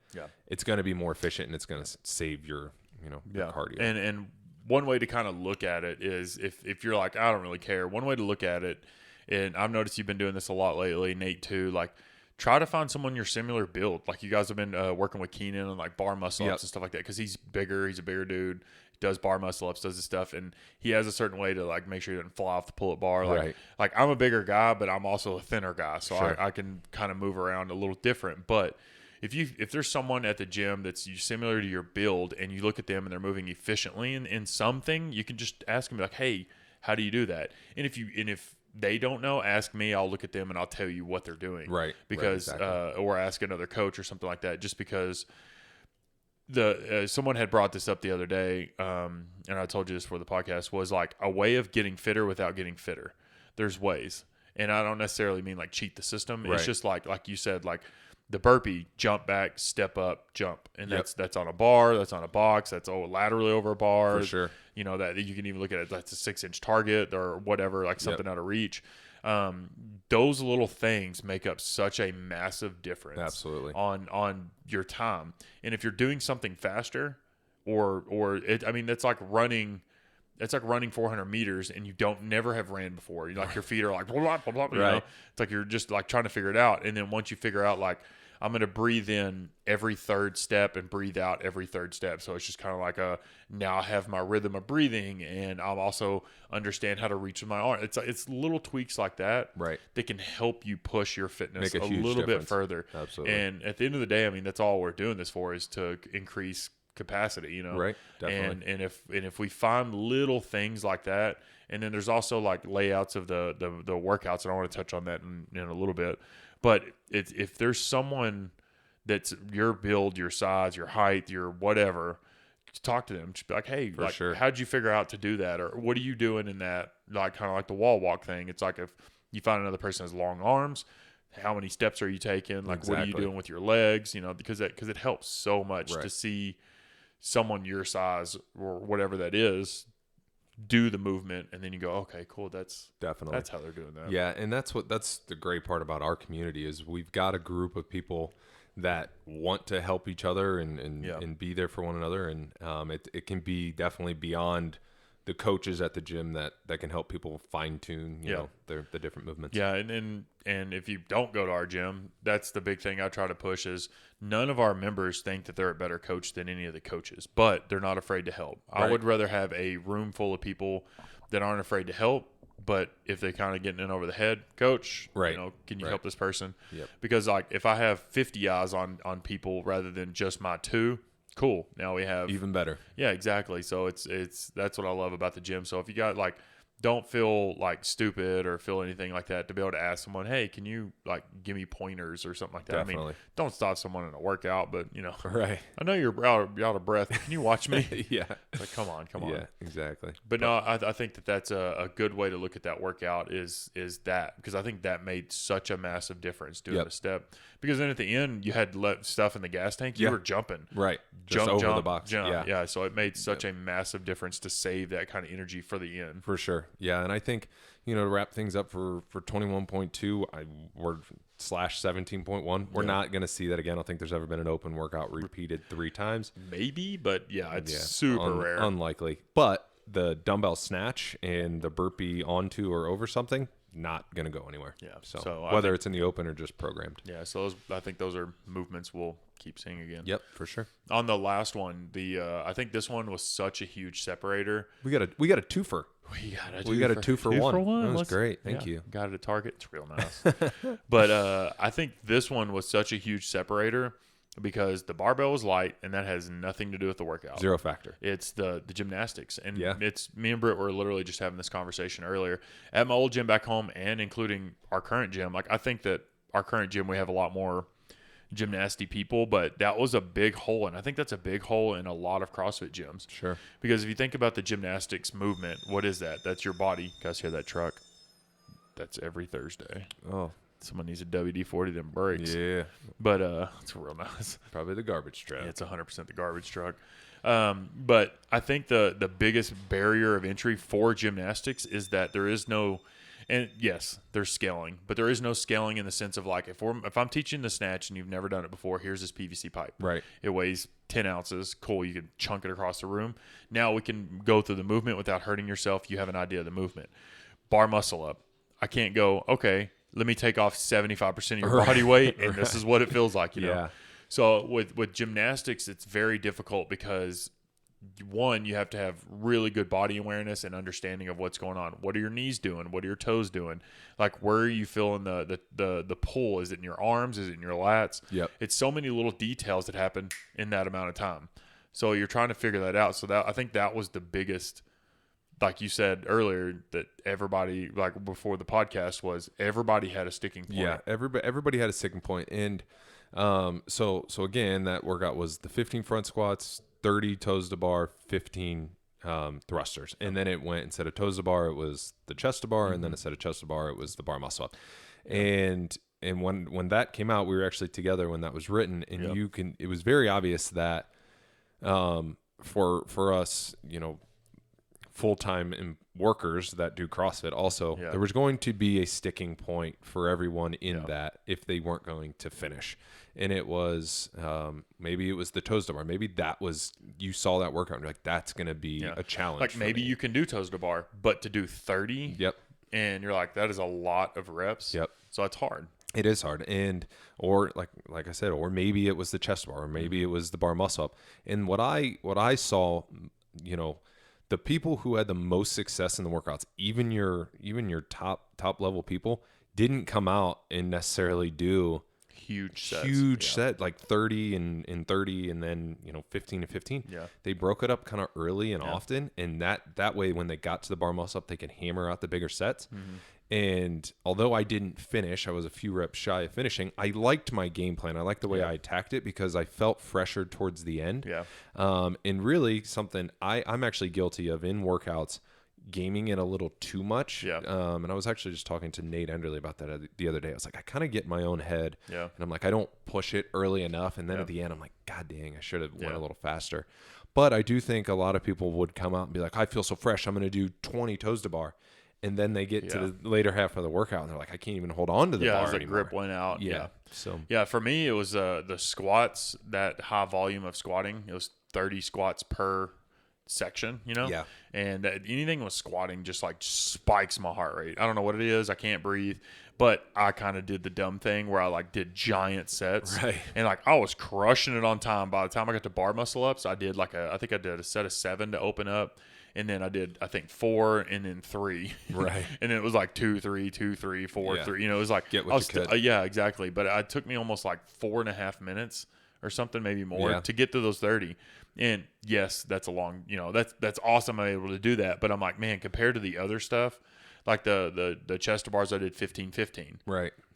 Speaker 2: it's going to be more efficient and it's going to save your your cardio.
Speaker 1: And one way to kind of look at it is if you're like, I don't really care, one way to look at it, and I've noticed you've been doing this a lot lately, Nate too, like, try to find someone your similar build. Like, you guys have been working with Keenan on like bar muscle ups and stuff like that, because he's a bigger dude, does bar muscle ups, does this stuff, and he has a certain way to like make sure he doesn't fly off the pull-up bar. Like I'm a bigger guy, but I'm also a thinner guy, so I can kind of move around a little different. But if there's someone at the gym that's similar to your build, and you look at them and they're moving efficiently in something, you can just ask them like, hey, how do you do that? And if they don't know, ask me. I'll look at them and I'll tell you what they're doing.
Speaker 2: Right.
Speaker 1: Because or ask another coach or something like that. Just because someone had brought this up the other day, and I told you this for the podcast, was like a way of getting fitter without getting fitter. There's ways, and I don't necessarily mean like cheat the system. Right. It's just like you said, like the burpee, jump back, step up, jump, and that's on a bar, that's on a box, that's laterally over a bar.
Speaker 2: For sure.
Speaker 1: You know, that you can even look at it, that's a 6-inch target or whatever, like something out of reach. Those little things make up such a massive difference.
Speaker 2: Absolutely.
Speaker 1: On your time. And if you're doing something faster, it's like running 400 meters and you never have ran before. Like your feet are like blah, blah, blah, you know? It's like you're just like trying to figure it out. And then once you figure out, like, I'm going to breathe in every third step and breathe out every third step. So it's just kind of like now I have my rhythm of breathing, and I'll also understand how to reach with my arm. It's little tweaks like that that can help you push your fitness a little bit further.
Speaker 2: Absolutely.
Speaker 1: And at the end of the day, I mean, that's all we're doing this for, is to increase capacity, you know?
Speaker 2: Right. Definitely.
Speaker 1: And if we find little things like that, and then there's also like layouts of the workouts, and I want to touch on that in a little bit. But if there's someone that's your build, your size, your height, your whatever, talk to them. Just be like, hey, how'd you figure out to do that? Or what are you doing in that, like, kind of like the wall walk thing? It's like, if you find another person has long arms, how many steps are you taking? Like, what are you doing with your legs? You know, because it helps so much to see someone your size or whatever that is do the movement, and then you go, okay, cool, that's how they're doing that.
Speaker 2: Yeah, and that's the great part about our community, is we've got a group of people that want to help each other and be there for one another, and it can be definitely beyond the coaches at the gym that can help people fine tune the different movements.
Speaker 1: Yeah, and if you don't go to our gym, that's the big thing I try to push, is none of our members think that they're a better coach than any of the coaches, but they're not afraid to help. Right. I would rather have a room full of people that aren't afraid to help, but if they're kind of getting in over the head, coach, can you help this person?
Speaker 2: Yep.
Speaker 1: Because like if I have 50 eyes on people rather than just my 2, cool. Now we have
Speaker 2: even better.
Speaker 1: Yeah, exactly. So it's that's what I love about the gym. So if you got like, don't feel like stupid or feel anything like that to be able to ask someone, hey, can you like give me pointers or something like that?
Speaker 2: Definitely.
Speaker 1: I mean, don't stop someone in a workout, but
Speaker 2: right.
Speaker 1: I know you're out of breath. Can you watch me?
Speaker 2: Yeah.
Speaker 1: Like, come on.
Speaker 2: Yeah, exactly.
Speaker 1: But no, I think that's a good way to look at that workout is that, because I think that made such a massive difference doing the step. Because then at the end, you had stuff in the gas tank. You were jumping.
Speaker 2: Right. Just over the box.
Speaker 1: Jump. Yeah. So it made such a massive difference to save that kind of energy for the end.
Speaker 2: For sure. Yeah. And I think, to wrap things up for 21.2, we're /17.1. We're not going to see that again. I don't think there's ever been an open workout repeated 3 times.
Speaker 1: Maybe, but it's super rare.
Speaker 2: Unlikely. But the dumbbell snatch and the burpee onto or over something, not going to go anywhere.
Speaker 1: Yeah.
Speaker 2: So whether it's in the open or just programmed.
Speaker 1: Yeah. So I think those are movements we'll keep seeing again.
Speaker 2: Yep, for sure.
Speaker 1: On the last one, I think this one was such a huge separator.
Speaker 2: We got a twofer. We got a two for one. That was great. Thank you.
Speaker 1: Got it at Target. It's real nice. But I think this one was such a huge separator because the barbell was light, and that has nothing to do with the workout.
Speaker 2: Zero factor.
Speaker 1: It's the gymnastics. And it's me and Britt were literally just having this conversation earlier at my old gym back home and including our current gym. Like, I think that our current gym, we have a lot more gymnasty people, but that was a big hole, and I think that's a big hole in a lot of CrossFit gyms.
Speaker 2: Sure.
Speaker 1: Because if you think about the gymnastics movement, what is that? That's your body. You guys hear that truck? That's every Thursday.
Speaker 2: Oh,
Speaker 1: someone needs a WD-40 them brakes.
Speaker 2: Yeah.
Speaker 1: But it's real nice.
Speaker 2: Probably the garbage truck.
Speaker 1: Yeah, it's 100% the garbage truck. But I think the biggest barrier of entry for gymnastics is that there is no. And yes, there's scaling, but there is no scaling in the sense of like, if I'm teaching the snatch and you've never done it before, here's this PVC pipe.
Speaker 2: Right.
Speaker 1: It weighs 10 ounces. Cool. You can chunk it across the room. Now we can go through the movement without hurting yourself. You have an idea of the movement. Bar muscle up. I can't go, okay, let me take off 75% of your body weight, and this is what it feels like, you know?
Speaker 2: Yeah.
Speaker 1: So with gymnastics, it's very difficult because one, you have to have really good body awareness and understanding of what's going on. What are your knees doing? What are your toes doing? Like, where are you feeling the pull? Is it in your arms? Is it in your lats?
Speaker 2: Yep.
Speaker 1: It's so many little details that happen in that amount of time. So you're trying to figure that out. So I think that was the biggest, like you said earlier, that everybody, like before the podcast, was everybody had a sticking point.
Speaker 2: Yeah, everybody had a sticking point. And so again, that workout was the 15 front squats, 30 toes to bar, 15 thrusters. And then it went, instead of toes to bar, it was the chest to bar. And then instead of chest to bar, it was the bar muscle up. And when that came out, we were actually together when that was written. And it was very obvious that for us, you know, full-time workers that do CrossFit also, there was going to be a sticking point for everyone in that if they weren't going to finish. And it was, maybe it was the toes to bar. Maybe that was, you saw that workout and you're like, that's going to be a challenge.
Speaker 1: Like maybe you can do toes to bar, but to do 30, and you're like, that is a lot of reps.
Speaker 2: Yep.
Speaker 1: So it's hard.
Speaker 2: It is hard. And, or like I said, or maybe it was the chest bar, or maybe it was the bar muscle up. And what I saw, you know, the people who had the most success in the workouts, even your top level people, didn't come out and necessarily do
Speaker 1: huge
Speaker 2: set, like 30 and 30, and then, you know, 15 and 15.
Speaker 1: Yeah.
Speaker 2: They broke it up kind of early and often, and that way when they got to the bar muscle up, they could hammer out the bigger sets. And although I didn't finish, I was a few reps shy of finishing, I liked my game plan. I liked the way I attacked it because I felt fresher towards the end. And really something I'm actually guilty of in workouts, gaming it a little too much. And I was actually just talking to Nate Enderley about that the other day. I was like, I kind of get in my own head. And I'm like, I don't push it early enough. And then at the end, I'm like, God dang, I should have went a little faster. But I do think a lot of people would come out and be like, I feel so fresh, I'm going to do 20 toes to bar. And then they get to the later half of the workout and they're like, I can't even hold on to the bar
Speaker 1: anymore. The grip went out. So for me, it was the squats, that high volume of squatting. It was 30 squats per section, you know? And anything with squatting just like spikes my heart rate. I don't know what it is. I can't breathe. But I kind of did the dumb thing where I like did giant sets. And like I was crushing it on time. By the time I got to bar muscle ups, I did I think I did a set of 7 to open up. And then I did, I think 4 and then 3. And then it was like 2, 3, 2, 3, 4, 3. You know, it was like,
Speaker 2: get what you could.
Speaker 1: Yeah, exactly. But it took me almost like 4.5 minutes or something, maybe more, to get to those 30. And yes, that's a long, you know, that's awesome. I'm able to do that. But I'm like, man, compared to the other stuff, like the chest to bars, I did 15-15.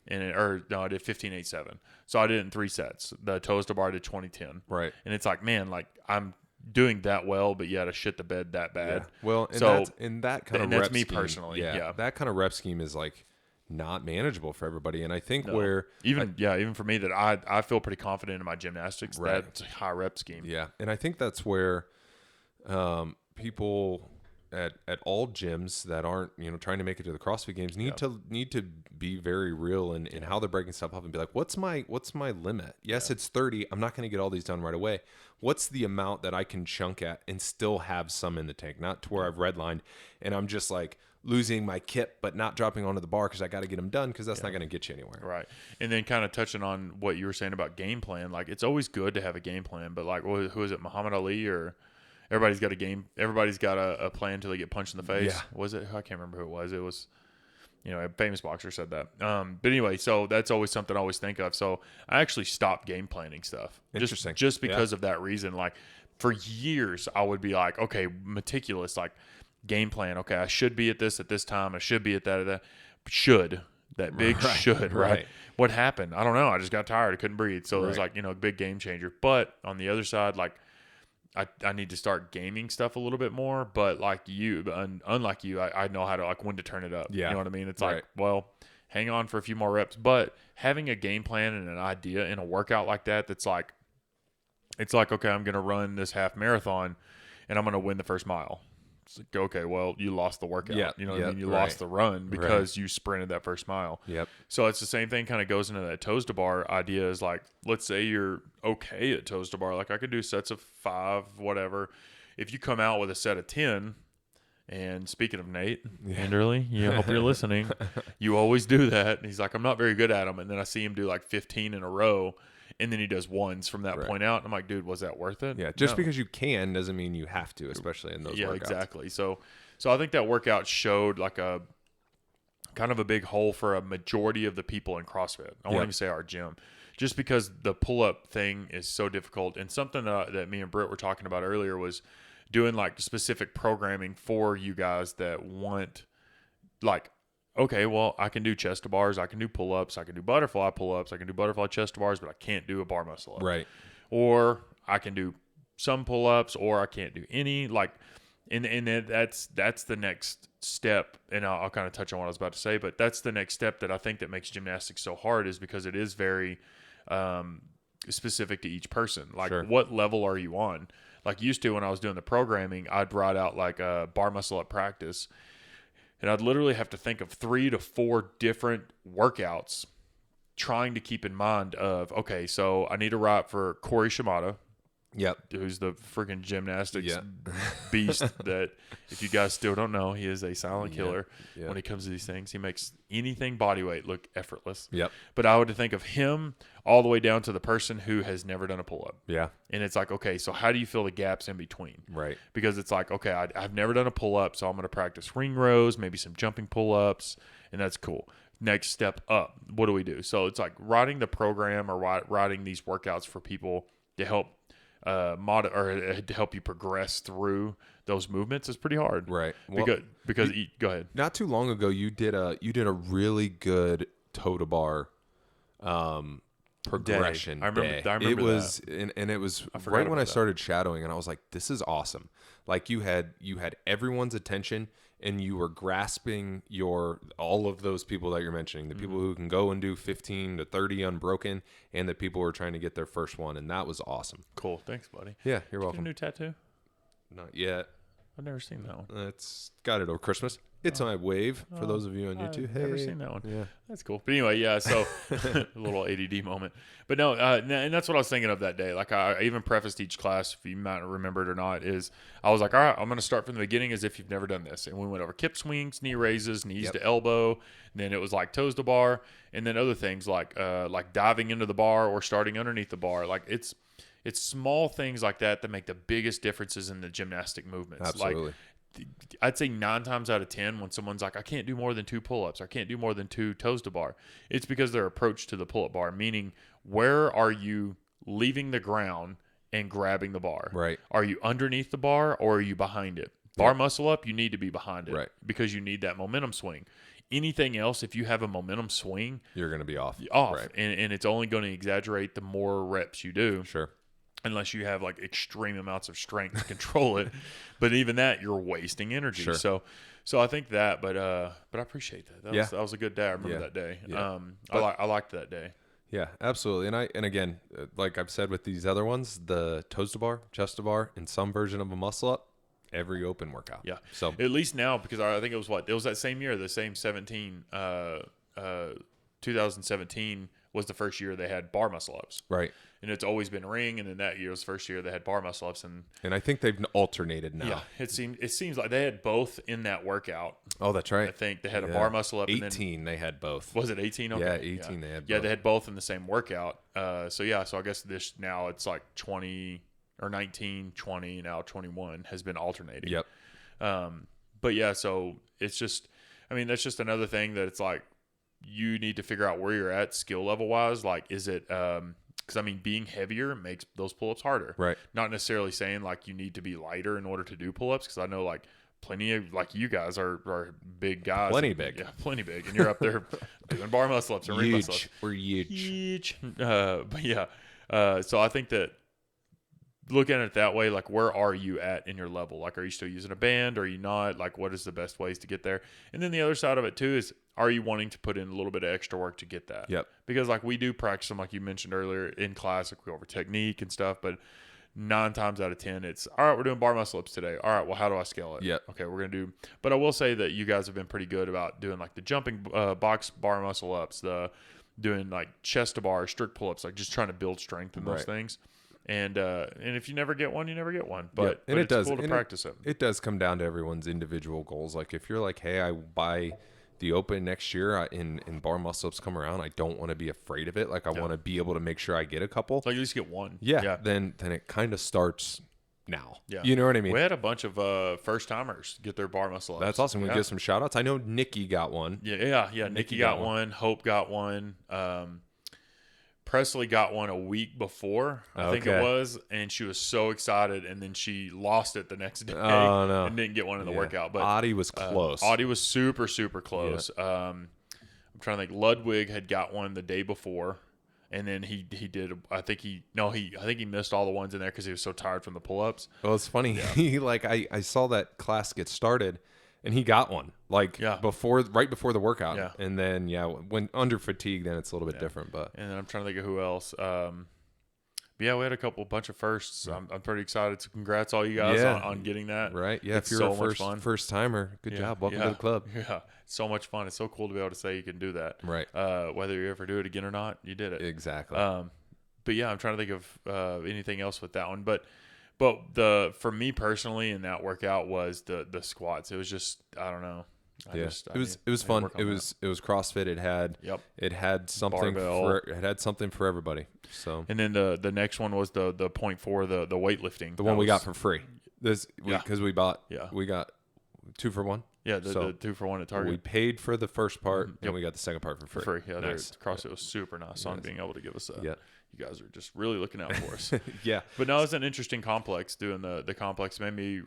Speaker 1: And I did 15-8-7. So I did it in 3 sets. The toes to bar I did 20-10. And it's like, man, like I'm doing that well, but yet I shit the bed that bad.
Speaker 2: Well, and
Speaker 1: so
Speaker 2: that kind of
Speaker 1: that's
Speaker 2: rep
Speaker 1: me
Speaker 2: scheme,
Speaker 1: personally.
Speaker 2: That kind of rep scheme is like not manageable for everybody. And I think
Speaker 1: even for me, that I feel pretty confident in my gymnastics. That's a high rep scheme.
Speaker 2: And I think that's where people at all gyms that aren't, you know, trying to make it to the CrossFit Games need to be very real in how they're breaking stuff up and be like, what's my limit? Yes, it's 30. I'm not going to get all these done right away. What's the amount that I can chunk at and still have some in the tank? Not to where I've redlined and I'm just like, losing my kip, but not dropping onto the bar because I got to get them done because that's not going to get you anywhere.
Speaker 1: Right. And then kind of touching on what you were saying about game plan, like it's always good to have a game plan, but like who is it, Muhammad Ali or everybody's got a game, everybody's got a plan until they get punched in the face.
Speaker 2: Yeah.
Speaker 1: Was it? I can't remember who it was. It was, a famous boxer said that. But anyway, so that's always something I always think of. So I actually stopped game planning stuff.
Speaker 2: Interesting.
Speaker 1: Just because of that reason. Like for years I would be like, okay, meticulous, like game plan. Okay, I should be at this time. I should be at that. Should. That big should, right? What happened? I don't know. I just got tired. I couldn't breathe. So it was like, a big game changer. But on the other side, like I need to start gaming stuff a little bit more. But like you, unlike you, I know how to, like, when to turn it up.
Speaker 2: Yeah.
Speaker 1: You know what I mean? It's like, well, hang on for a few more reps. But having a game plan and an idea in a workout like that, that's like, it's like, okay, I'm going to run this half marathon and I'm going to win the first mile. It's like, okay, well, you lost the workout.
Speaker 2: Yeah.
Speaker 1: You know what I mean? You lost the run because you sprinted that first mile.
Speaker 2: Yep.
Speaker 1: So it's the same thing, kind of goes into that toes to bar idea. Is like, let's say you're okay at toes to bar. Like I could do sets of 5, whatever. If you come out with a set of 10, and speaking of Nate, Anderley, I hope you're listening. You always do that. And he's like, I'm not very good at them. And then I see him do like 15 in a row. And then he does ones from that point out. And I'm like, dude, was that worth it?
Speaker 2: Yeah, just because you can doesn't mean you have to, especially in those workouts.
Speaker 1: Yeah, exactly. So I think that workout showed like a kind of a big hole for a majority of the people in CrossFit. I won't even say our gym. Just because the pull-up thing is so difficult. And something that me and Britt were talking about earlier was doing like specific programming for you guys that want like, okay, well, I can do chest to bars, I can do pull-ups, I can do butterfly pull-ups, I can do butterfly chest to bars, but I can't do a bar muscle up.
Speaker 2: Right.
Speaker 1: Or I can do some pull-ups, or I can't do any. Like, and that's the next step. And I'll kind of touch on what I was about to say, but that's the next step that I think that makes gymnastics so hard, is because it is very specific to each person. Like, what level are you on? Like used to when I was doing the programming, I'd write out like a bar muscle up practice. And I'd literally have to think of 3 to 4 different workouts, trying to keep in mind of, okay, so I need to write for Corey Shimada.
Speaker 2: Yep.
Speaker 1: Who's the freaking gymnastics beast that, if you guys still don't know, he is a silent killer when it comes to these things. He makes anything body weight look effortless.
Speaker 2: Yep.
Speaker 1: But I would think of him all the way down to the person who has never done a pull-up.
Speaker 2: Yeah.
Speaker 1: And it's like, okay, so how do you fill the gaps in between?
Speaker 2: Right.
Speaker 1: Because it's like, okay, I've never done a pull-up, so I'm going to practice ring rows, maybe some jumping pull-ups, and that's cool. Next step up, what do we do? So it's like writing the program or writing these workouts for people to help to help you progress through those movements is pretty hard.
Speaker 2: Right.
Speaker 1: Well, because go ahead.
Speaker 2: Not too long ago, you did a really good toe to bar progression.
Speaker 1: I remember
Speaker 2: it was
Speaker 1: that.
Speaker 2: and it was right when I started shadowing, and I was like, this is awesome. Like you had everyone's attention, and you were grasping all of those people that you're mentioning, the people who can go and do 15 to 30 unbroken, and the people who are trying to get their first one, and that was awesome.
Speaker 1: Cool. Thanks, buddy.
Speaker 2: Yeah, you're welcome.
Speaker 1: Get a new tattoo?
Speaker 2: Not yet.
Speaker 1: I've never seen that one.
Speaker 2: It's got it over Christmas. It's my wave for those of you on YouTube.
Speaker 1: I've never seen that one.
Speaker 2: Yeah,
Speaker 1: that's cool. But anyway, yeah. So a little ADD moment. But no, and that's what I was thinking of that day. Like I even prefaced each class, if you might remember it or not, is I was like, all right, I'm going to start from the beginning as if you've never done this. And we went over kip swings, knee raises, knees to elbow. And then it was like toes to bar, and then other things like diving into the bar or starting underneath the bar. Like it's small things like that make the biggest differences in the gymnastic movements.
Speaker 2: Absolutely.
Speaker 1: Like, I'd say 9 times out of 10, when someone's like, I can't do more than 2 pull-ups, I can't do more than 2 toes to bar, it's because their approach to the pull-up bar, meaning where are you leaving the ground and grabbing the bar?
Speaker 2: Right.
Speaker 1: Are you underneath the bar or are you behind it? Bar muscle up, you need to be behind it,
Speaker 2: right,
Speaker 1: because you need that momentum swing. Anything else, if you have a momentum swing,
Speaker 2: you're going to be off.
Speaker 1: Right. And it's only going to exaggerate the more reps you do.
Speaker 2: Sure.
Speaker 1: Unless you have like extreme amounts of strength to control it, but even that, you're wasting energy.
Speaker 2: Sure.
Speaker 1: So I think that, but I appreciate that. That was a good day. I remember that day.
Speaker 2: Yeah.
Speaker 1: I liked that day.
Speaker 2: Yeah, absolutely. And again, like I've said with these other ones, the toes to bar, chest to bar, and some version of a muscle up, every open workout.
Speaker 1: Yeah.
Speaker 2: So
Speaker 1: at least now, because I think it was that same year, the same 2017, was the first year they had bar muscle ups.
Speaker 2: Right.
Speaker 1: And it's always been ring, and then that year was the first year they had bar muscle ups, and
Speaker 2: I think they've alternated now.
Speaker 1: yeah, it seems like they had both in that workout.
Speaker 2: Oh, that's right.
Speaker 1: I think they had a bar muscle up.
Speaker 2: 18,
Speaker 1: and
Speaker 2: they had both.
Speaker 1: Was it 18? Okay.
Speaker 2: Yeah, 18 they had both.
Speaker 1: Yeah, they had both in the same workout. So I guess this now it's like 20 or 19, 20, now 21 has been alternating.
Speaker 2: Yep.
Speaker 1: But yeah, so it's just, I mean, that's just another thing that it's like you need to figure out where you're at skill level wise. Like, is it, because I mean, being heavier makes those pull-ups harder.
Speaker 2: Right.
Speaker 1: Not necessarily saying like you need to be lighter in order to do pull-ups, because I know like plenty of, like, you guys are big guys.
Speaker 2: Plenty big.
Speaker 1: Yeah, plenty big. And you're up there doing bar muscle ups and ring muscle ups.
Speaker 2: We're huge.
Speaker 1: Huge. But yeah. So I think that looking at it that way, like, where are you at in your level? Like, are you still using a band? Or are you not? Like, what is the best ways to get there? And then the other side of it too is, are you wanting to put in a little bit of extra work to get that?
Speaker 2: Yep.
Speaker 1: Because like we do practice them, like you mentioned earlier in class, like we go over technique and stuff, but 9 times out of 10, it's all right, we're doing bar muscle ups today. All right, well, how do I scale it?
Speaker 2: Yep.
Speaker 1: Okay, we're going to do, but I will say that you guys have been pretty good about doing like the jumping box bar muscle ups, the doing like chest to bar, strict pull ups, like just trying to build strength in those things. And if you never get one, you never get one. But,
Speaker 2: and
Speaker 1: it's cool to practice it.
Speaker 2: It does come down to everyone's individual goals. Like if you're like, hey, I buy the Open next year in bar muscle ups come around, I don't want to be afraid of it. Like I want to be able to make sure I get a couple.
Speaker 1: So you at least get one.
Speaker 2: Yeah. Then it kind of starts now.
Speaker 1: Yeah.
Speaker 2: You know what I mean?
Speaker 1: We had a bunch of first timers get their bar muscle ups.
Speaker 2: That's awesome. We give some shout outs. I know Nikki got one.
Speaker 1: Yeah. Nikki got one. Hope got one. Presley got one a week before, I think it was, and she was so excited, and then she lost it the next day and didn't get one in the workout. But
Speaker 2: Audie was close.
Speaker 1: Audie was super, super close. Yeah. I'm trying to think. Ludwig had got one the day before, and then he did. I think he missed all the ones in there because he was so tired from the pull ups.
Speaker 2: Well, it's funny. Yeah. He I saw that class get started. And he got one right before the workout. Yeah. And then, when under fatigue, then it's a little bit different. But
Speaker 1: and then I'm trying to think of who else. But yeah, we had a bunch of firsts. I'm pretty excited. So congrats all you guys on getting that.
Speaker 2: Right. Yeah.
Speaker 1: It's
Speaker 2: if you're
Speaker 1: so
Speaker 2: a first timer, good job. Welcome to the club.
Speaker 1: Yeah. It's so much fun. It's so cool to be able to say you can do that.
Speaker 2: Right.
Speaker 1: Whether you ever do it again or not, you did it.
Speaker 2: Exactly.
Speaker 1: But yeah, I'm trying to think of anything else with that one. But for me personally in that workout was the squats. It was just, I don't know.
Speaker 2: It was fun. It was CrossFit. It had something for everybody. So
Speaker 1: and then the next one was the 0.4, the weightlifting.
Speaker 2: The one we got for free. Because we got 2 for 1.
Speaker 1: Yeah, the 2 for 1 at Target.
Speaker 2: We paid for the first part and we got the second part for free.
Speaker 1: Yeah,
Speaker 2: nice.
Speaker 1: CrossFit was super nice on being able to give us a you guys are just really looking out for us.
Speaker 2: Yeah.
Speaker 1: But no, it's an interesting complex doing the complex. Made me,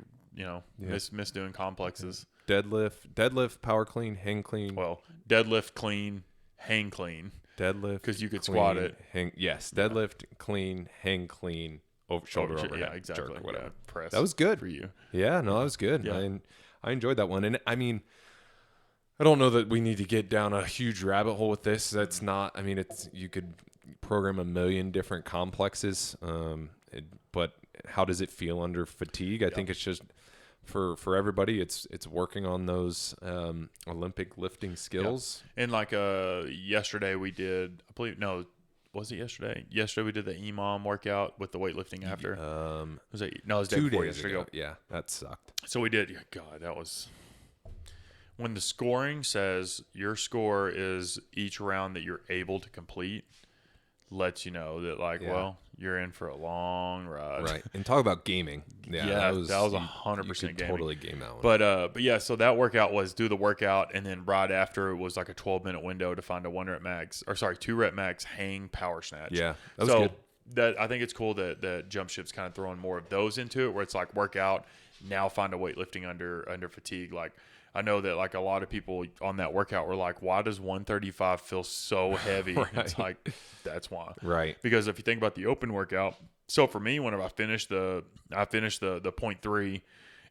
Speaker 1: miss doing complexes.
Speaker 2: Deadlift, power clean, hang clean.
Speaker 1: Well, deadlift clean, hang clean.
Speaker 2: Deadlift.
Speaker 1: Because you could squat it.
Speaker 2: Deadlift, clean, hang clean, shoulder overhead. Yeah,
Speaker 1: exactly.
Speaker 2: Jerk, whatever.
Speaker 1: Press.
Speaker 2: That was good.
Speaker 1: For you.
Speaker 2: Yeah, no, that was good. Yeah. I enjoyed that one. And I mean, I don't know that we need to get down a huge rabbit hole with this. That's not, I mean, you could program a million different complexes, but how does it feel under fatigue? I think it's just for everybody, it's working on those Olympic lifting skills.
Speaker 1: And like yesterday we did, I believe, no, was it yesterday? Yesterday we did the EMOM workout with the weightlifting after. Was it
Speaker 2: 2 days ago. Yeah, that sucked.
Speaker 1: So we did. God, that was. When the scoring says your score is each round that you're able to complete, lets you know that well, you're in for a long ride.
Speaker 2: Right. And talk about gaming. Yeah,
Speaker 1: that was 100% gaming.
Speaker 2: Totally game that one.
Speaker 1: But yeah, so that workout was do the workout, and then right after it was like a 12-minute window to find a 2 rep max hang power snatch.
Speaker 2: Yeah, that was good.
Speaker 1: I think it's cool that Jump Ship's kind of throwing more of those into it, where it's like workout, now find a weightlifting under fatigue. Like, I know that like a lot of people on that workout were like, why does 135 feel so heavy?
Speaker 2: Right.
Speaker 1: It's like, that's why.
Speaker 2: Right.
Speaker 1: Because if you think about the open workout, so for me, whenever I finished the 0.3,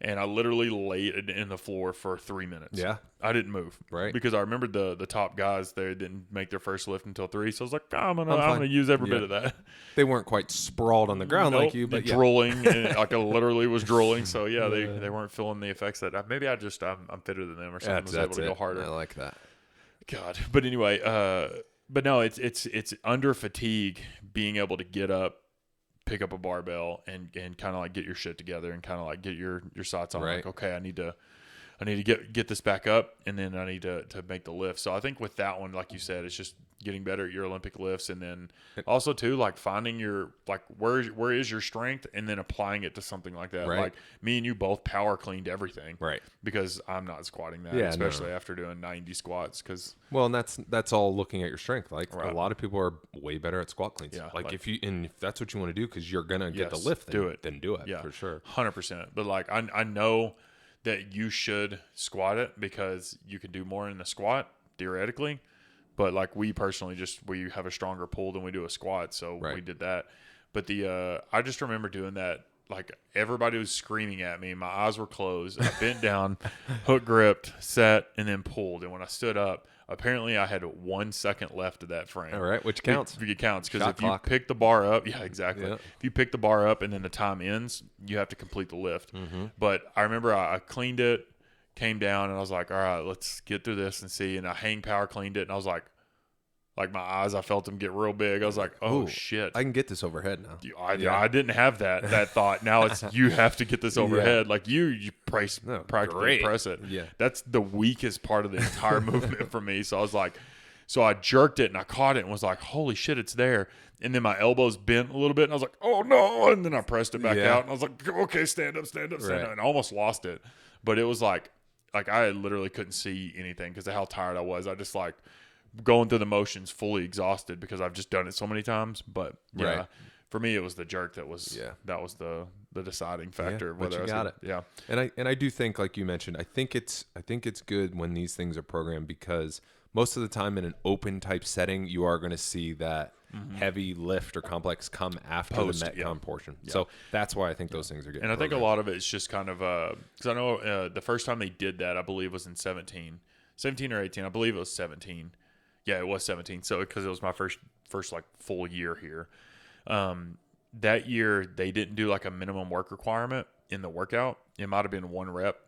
Speaker 1: and I literally laid in the floor for 3 minutes.
Speaker 2: Yeah.
Speaker 1: I didn't move.
Speaker 2: Right.
Speaker 1: Because I remembered the top guys there didn't make their first lift until 3. So I was like, I'm gonna use every bit of that.
Speaker 2: They weren't quite sprawled on the ground like you, but
Speaker 1: drooling. And like I literally was drooling. So yeah, they weren't feeling the effects that maybe I'm fitter than them or something. I was able to go harder.
Speaker 2: I like that.
Speaker 1: God. But anyway, But no, it's under fatigue being able to get up, pick up a barbell, and kind of like get your shit together and kind of like get your sights on.
Speaker 2: Right.
Speaker 1: Like, okay, I need to get this back up, and then I need to make the lift. So I think with that one, like you said, it's just getting better at your Olympic lifts, and then also too like finding your like where is your strength, and then applying it to something like that.
Speaker 2: Right.
Speaker 1: Like me and you both power cleaned everything,
Speaker 2: Right.
Speaker 1: because I'm not squatting that,
Speaker 2: Yeah,
Speaker 1: especially after doing 90 squats. Because
Speaker 2: Well, and that's all looking at your strength. Like
Speaker 1: Right.
Speaker 2: a lot of people are way better at squat cleans.
Speaker 1: Yeah,
Speaker 2: like
Speaker 1: like-
Speaker 2: if that's what you want to do because you're gonna get the
Speaker 1: Yes,
Speaker 2: lift,
Speaker 1: do it.
Speaker 2: Then do it.
Speaker 1: Yeah,
Speaker 2: for sure.
Speaker 1: 100%. But like I know that you should squat it because you can do more in the squat theoretically. But like we personally we have a stronger pull than we do a squat, so
Speaker 2: Right.
Speaker 1: we did that. But I just remember doing that. Like everybody was screaming at me. My eyes were closed. I bent down, hook gripped, set, and then pulled. And when I stood up, apparently I had 1 second left of that frame.
Speaker 2: All right, which counts.
Speaker 1: It counts because
Speaker 2: Shot
Speaker 1: if
Speaker 2: clock.
Speaker 1: you pick the bar up, yeah, exactly.
Speaker 2: Yeah.
Speaker 1: If you pick the bar up and then the time ends, you have to complete the lift.
Speaker 2: Mm-hmm.
Speaker 1: But I remember I cleaned it, came down, and I was like, all right, let's get through this and see. And I hang power cleaned it, and I was like my eyes, I felt them get real big. I was like, oh,
Speaker 2: Ooh,
Speaker 1: shit.
Speaker 2: I can get this overhead now.
Speaker 1: I didn't have that thought. Now it's you have to get this overhead. Like you practically
Speaker 2: great.
Speaker 1: press it.
Speaker 2: Yeah.
Speaker 1: That's the weakest part of the entire movement for me. So I was like, so I jerked it and I caught it and was like, holy shit, it's there. And then my elbows bent a little bit and I was like, oh no. And then I pressed it back
Speaker 2: Yeah.
Speaker 1: out and I was like, okay, stand up.
Speaker 2: Right.
Speaker 1: And I almost lost it. But it was like I literally couldn't see anything because of how tired I was. I just like going through the motions fully exhausted because I've just done it so many times. But yeah,
Speaker 2: Right.
Speaker 1: for me, it was the jerk that was the deciding factor of
Speaker 2: but
Speaker 1: whether
Speaker 2: you
Speaker 1: I was
Speaker 2: got
Speaker 1: gonna-
Speaker 2: it.
Speaker 1: Yeah.
Speaker 2: And I do think, like you mentioned, I think it's good when these things are programmed because most of the time in an open type setting, you are going to see that heavy lift or complex come after
Speaker 1: Post,
Speaker 2: the Metcon
Speaker 1: yeah.
Speaker 2: portion. So that's why I think those things are getting.
Speaker 1: And I think a
Speaker 2: programmed.
Speaker 1: lot of it is just kind of because I know the first time they did that, I believe was in 17 or 18. I believe it was 17. Yeah, it was 17. So because it was my first like full year here. That year they didn't do like a minimum work requirement in the workout. It might have been 1 rep,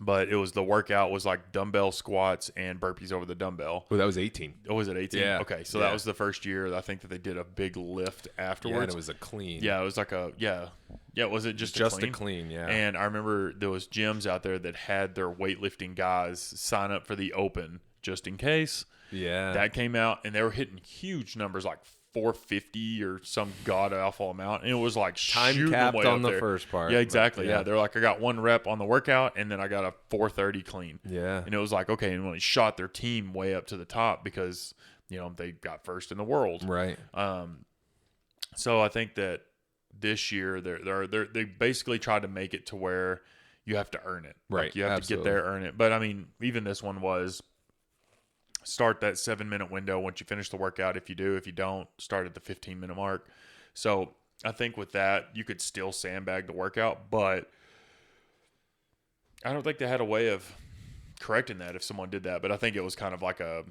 Speaker 1: but it was the workout was like dumbbell squats and burpees over the dumbbell.
Speaker 2: Oh, that was 18.
Speaker 1: Oh, was it 18?
Speaker 2: Yeah.
Speaker 1: Okay, so
Speaker 2: Yeah.
Speaker 1: that was the first year I think that they did a big lift afterwards.
Speaker 2: Yeah, and it was a clean.
Speaker 1: Yeah, it was like was it just
Speaker 2: a clean? Yeah.
Speaker 1: And I remember there was gyms out there that had their weightlifting guys sign up for the open just in case.
Speaker 2: Yeah.
Speaker 1: That came out and they were hitting huge numbers like 450 or some god awful amount, and it was like
Speaker 2: Time
Speaker 1: shooting
Speaker 2: capped
Speaker 1: way
Speaker 2: on
Speaker 1: up
Speaker 2: the
Speaker 1: there.
Speaker 2: first part.
Speaker 1: Yeah, exactly.
Speaker 2: Yeah.
Speaker 1: Yeah, they're like, I got 1 rep on the workout, and then I got a 430 clean.
Speaker 2: Yeah.
Speaker 1: And it was like, okay, and when they shot their team way up to the top because they got first in the world.
Speaker 2: Right.
Speaker 1: So I think that this year they basically tried to make it to where you have to earn it.
Speaker 2: Right.
Speaker 1: Like you have
Speaker 2: Absolutely.
Speaker 1: to get there, earn it. But I mean, even this one was start that 7-minute window once you finish the workout. If you do, if you don't, start at the 15-minute mark. So I think with that, you could still sandbag the workout, but I don't think they had a way of correcting that if someone did that. But I think it was kind of like a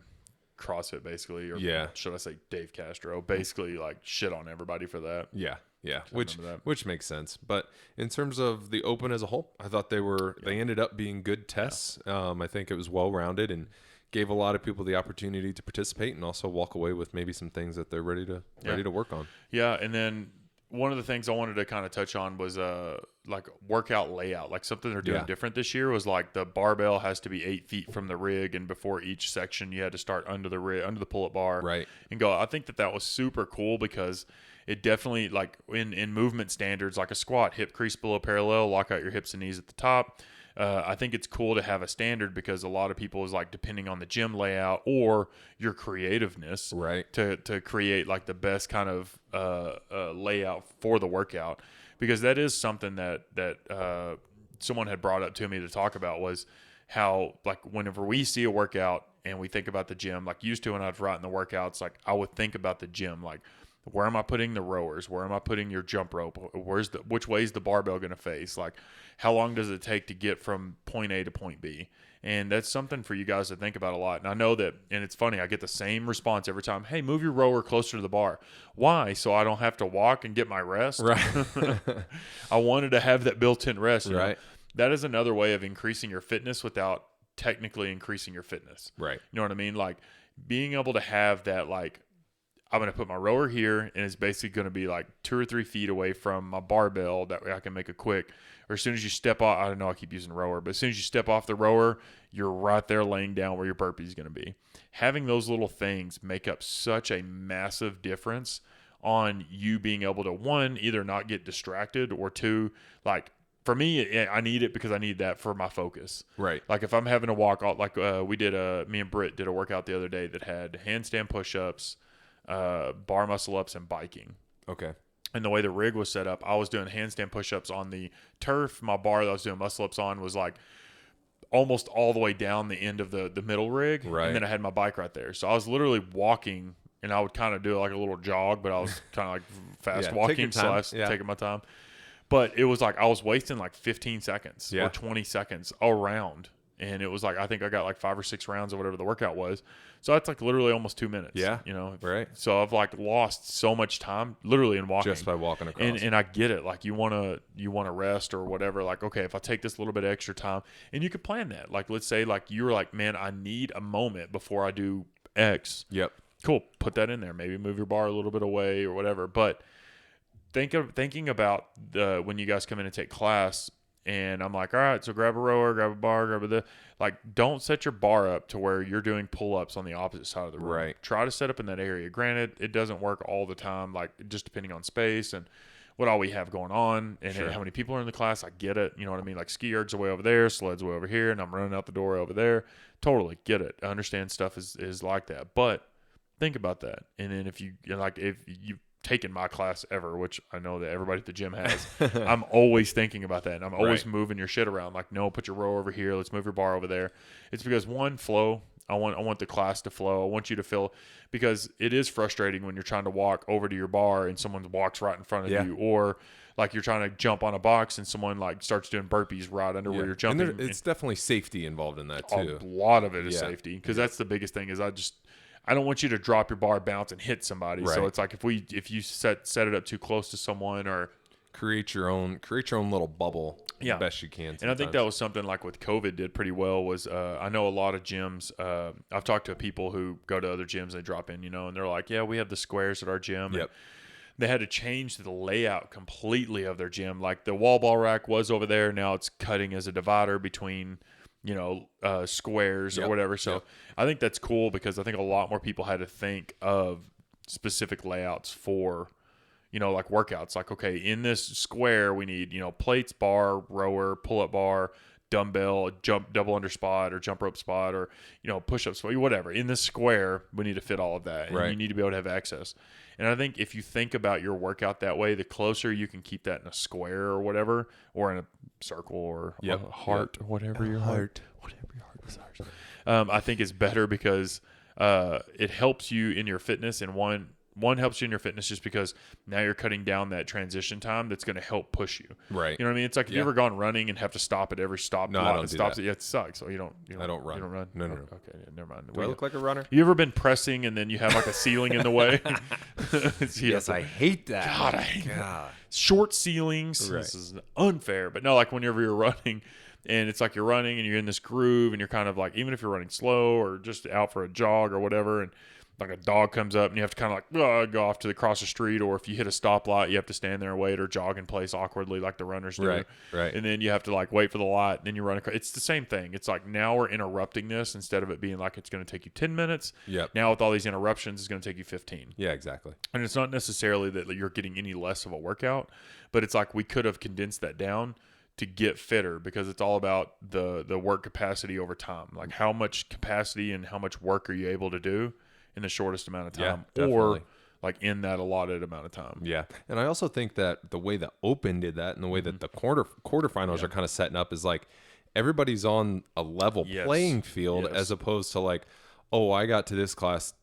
Speaker 1: CrossFit basically, or should I say Dave Castro, basically like shit on everybody for that.
Speaker 2: Yeah. Yeah,
Speaker 1: I remember that.
Speaker 2: which makes sense. But in terms of the Open as a whole, I thought they ended up being good tests. I think it was well rounded and gave a lot of people the opportunity to participate and also walk away with maybe some things that they're ready to work on.
Speaker 1: Yeah, and then one of the things I wanted to kind of touch on was like workout layout. Like something they're doing different this year was like the barbell has to be 8 feet from the rig, and before each section you had to start under the rig, under the pull-up bar,
Speaker 2: Right.
Speaker 1: and go. I think that was super cool because it definitely, like in movement standards, like a squat, hip crease below parallel, lock out your hips and knees at the top. I think it's cool to have a standard because a lot of people is like depending on the gym layout or your creativeness,
Speaker 2: Right.
Speaker 1: to create like the best kind of layout for the workout, because that is something that someone had brought up to me to talk about was how like whenever we see a workout and we think about the gym, like used to when I was writing the workouts, like I would think about the gym, like where am I putting the rowers? Where am I putting your jump rope? Which way is the barbell going to face? Like, how long does it take to get from point A to point B? And that's something for you guys to think about a lot. And I know that, and it's funny, I get the same response every time. Hey, move your rower closer to the bar. Why? So I don't have to walk and get my rest?
Speaker 2: Right.
Speaker 1: I wanted to have that built-in rest. You know?
Speaker 2: Right.
Speaker 1: That is another way of increasing your fitness without technically increasing your fitness.
Speaker 2: Right.
Speaker 1: You know what I mean? Like being able to have that, like, I'm going to put my rower here, and it's basically going to be like 2 or 3 feet away from my barbell. That way I can make a quick, or as soon as you step off, I don't know, I keep using rower, but as soon as you step off the rower, you're right there laying down where your burpee is going to be. Having those little things make up such a massive difference on you being able to, one, either not get distracted, or two, like, for me, I need it because I need that for my focus.
Speaker 2: Right.
Speaker 1: Like if I'm having to walk, like me and Britt did a workout the other day that had handstand push-ups, bar muscle ups, and biking.
Speaker 2: Okay.
Speaker 1: And the way the rig was set up, I was doing handstand push-ups on the turf. My bar that I was doing muscle ups on was like almost all the way down the end of the middle rig.
Speaker 2: Right.
Speaker 1: And then I had my bike right there. So I was literally walking, and I would kind of do like a little jog, but I was kind of like fast walking / taking my time. But it was like I was wasting like 15 seconds or 20 seconds around. And it was like, I think I got like 5 or 6 rounds or whatever the workout was. So that's like literally almost 2 minutes.
Speaker 2: Yeah.
Speaker 1: You know?
Speaker 2: Right.
Speaker 1: So I've like lost so much time literally in walking.
Speaker 2: Just by walking across.
Speaker 1: And I get it. Like you want to rest or whatever. Like, okay, if I take this little bit of extra time, and you could plan that. Like, let's say like you were like, man, I need a moment before I do X.
Speaker 2: Yep.
Speaker 1: Cool. Put that in there. Maybe move your bar a little bit away or whatever. But thinking about when you guys come in and take class, and I'm like, all right, so grab a rower, grab a bar, like, don't set your bar up to where you're doing pull-ups on the opposite side of the room.
Speaker 2: Right.
Speaker 1: Try to set up in that area. Granted, it doesn't work all the time, like just depending on space and what all we have going on and how many people are in the class. I get it. You know what I mean? Like ski ergs are way over there, sleds way over here, and I'm running out the door over there. Totally get it. I understand stuff is like that. But think about that. And then if you've taken my class ever, which I know that everybody at the gym has, I'm always thinking about that. And I'm always moving your shit around. Like, no, put your row over here. Let's move your bar over there. It's because, one, flow. I want the class to flow. I want you to feel, because it is frustrating when you're trying to walk over to your bar and someone walks right in front of you, or like you're trying to jump on a box and someone like starts doing burpees right under where you're jumping.
Speaker 2: And it's definitely safety involved in that too.
Speaker 1: A lot of it is safety, because that's the biggest thing. Is I don't want you to drop your bar, bounce, and hit somebody.
Speaker 2: Right.
Speaker 1: So it's like if you set it up too close to someone, or
Speaker 2: create your own little bubble the best you can. Sometimes.
Speaker 1: And I think that was something like with COVID did pretty well. Was I know a lot of gyms. I've talked to people who go to other gyms. They drop in, and they're like, yeah, we have the squares at our gym.
Speaker 2: Yep.
Speaker 1: They had to change the layout completely of their gym. Like the wall ball rack was over there. Now it's cutting as a divider between squares or whatever. So I think that's cool, because I think a lot more people had to think of specific layouts for, like workouts. Like, okay, in this square, we need, plates, bar, rower, pull-up bar, dumbbell, jump, double under spot, or jump rope spot, or, push-up spot, whatever. In this square, we need to fit all of that. And you need to be able to have access. And I think if you think about your workout that way, the closer you can keep that in a square or whatever, or in a circle or a heart or whatever your heart desires. I think is better, because it helps you in your fitness, and one helps you in your fitness just because now you're cutting down that transition time that's going to help push you.
Speaker 2: Right.
Speaker 1: You know what I mean? It's like, have you ever gone running and have to stop at every stop?
Speaker 2: No, I don't do that.
Speaker 1: It sucks. So I don't run.
Speaker 2: You don't run? No.
Speaker 1: Okay, never mind.
Speaker 2: Do I look like a runner?
Speaker 1: You ever been pressing and then you have like a ceiling in the way?
Speaker 2: Yes, I hate that.
Speaker 1: God, I hate that. Short ceilings.
Speaker 2: Right.
Speaker 1: This is unfair. But no, like whenever you're running, and it's like you're running and you're in this groove, and you're kind of like, even if you're running slow or just out for a jog or whatever, and like a dog comes up and you have to kind of like go off to across the street, or if you hit a stoplight, you have to stand there and wait, or jog in place awkwardly like the runners do.
Speaker 2: Right.
Speaker 1: And then you have to like wait for the light, and then you run across. It's the same thing. It's like now we're interrupting this, instead of it being like it's going to take you 10 minutes.
Speaker 2: Yep.
Speaker 1: Now with all these interruptions, it's going to take you 15.
Speaker 2: Yeah, exactly.
Speaker 1: And it's not necessarily that you're getting any less of a workout, but it's like we could have condensed that down to get fitter, because it's all about the work capacity over time. Like how much capacity and how much work are you able to do in the shortest amount of time, or like in that allotted amount of time.
Speaker 2: Yeah. And I also think that the way the Open did that, and the way that the quarterfinals are kind of setting up, is like everybody's on a level playing field, as opposed to like, oh, I got to this class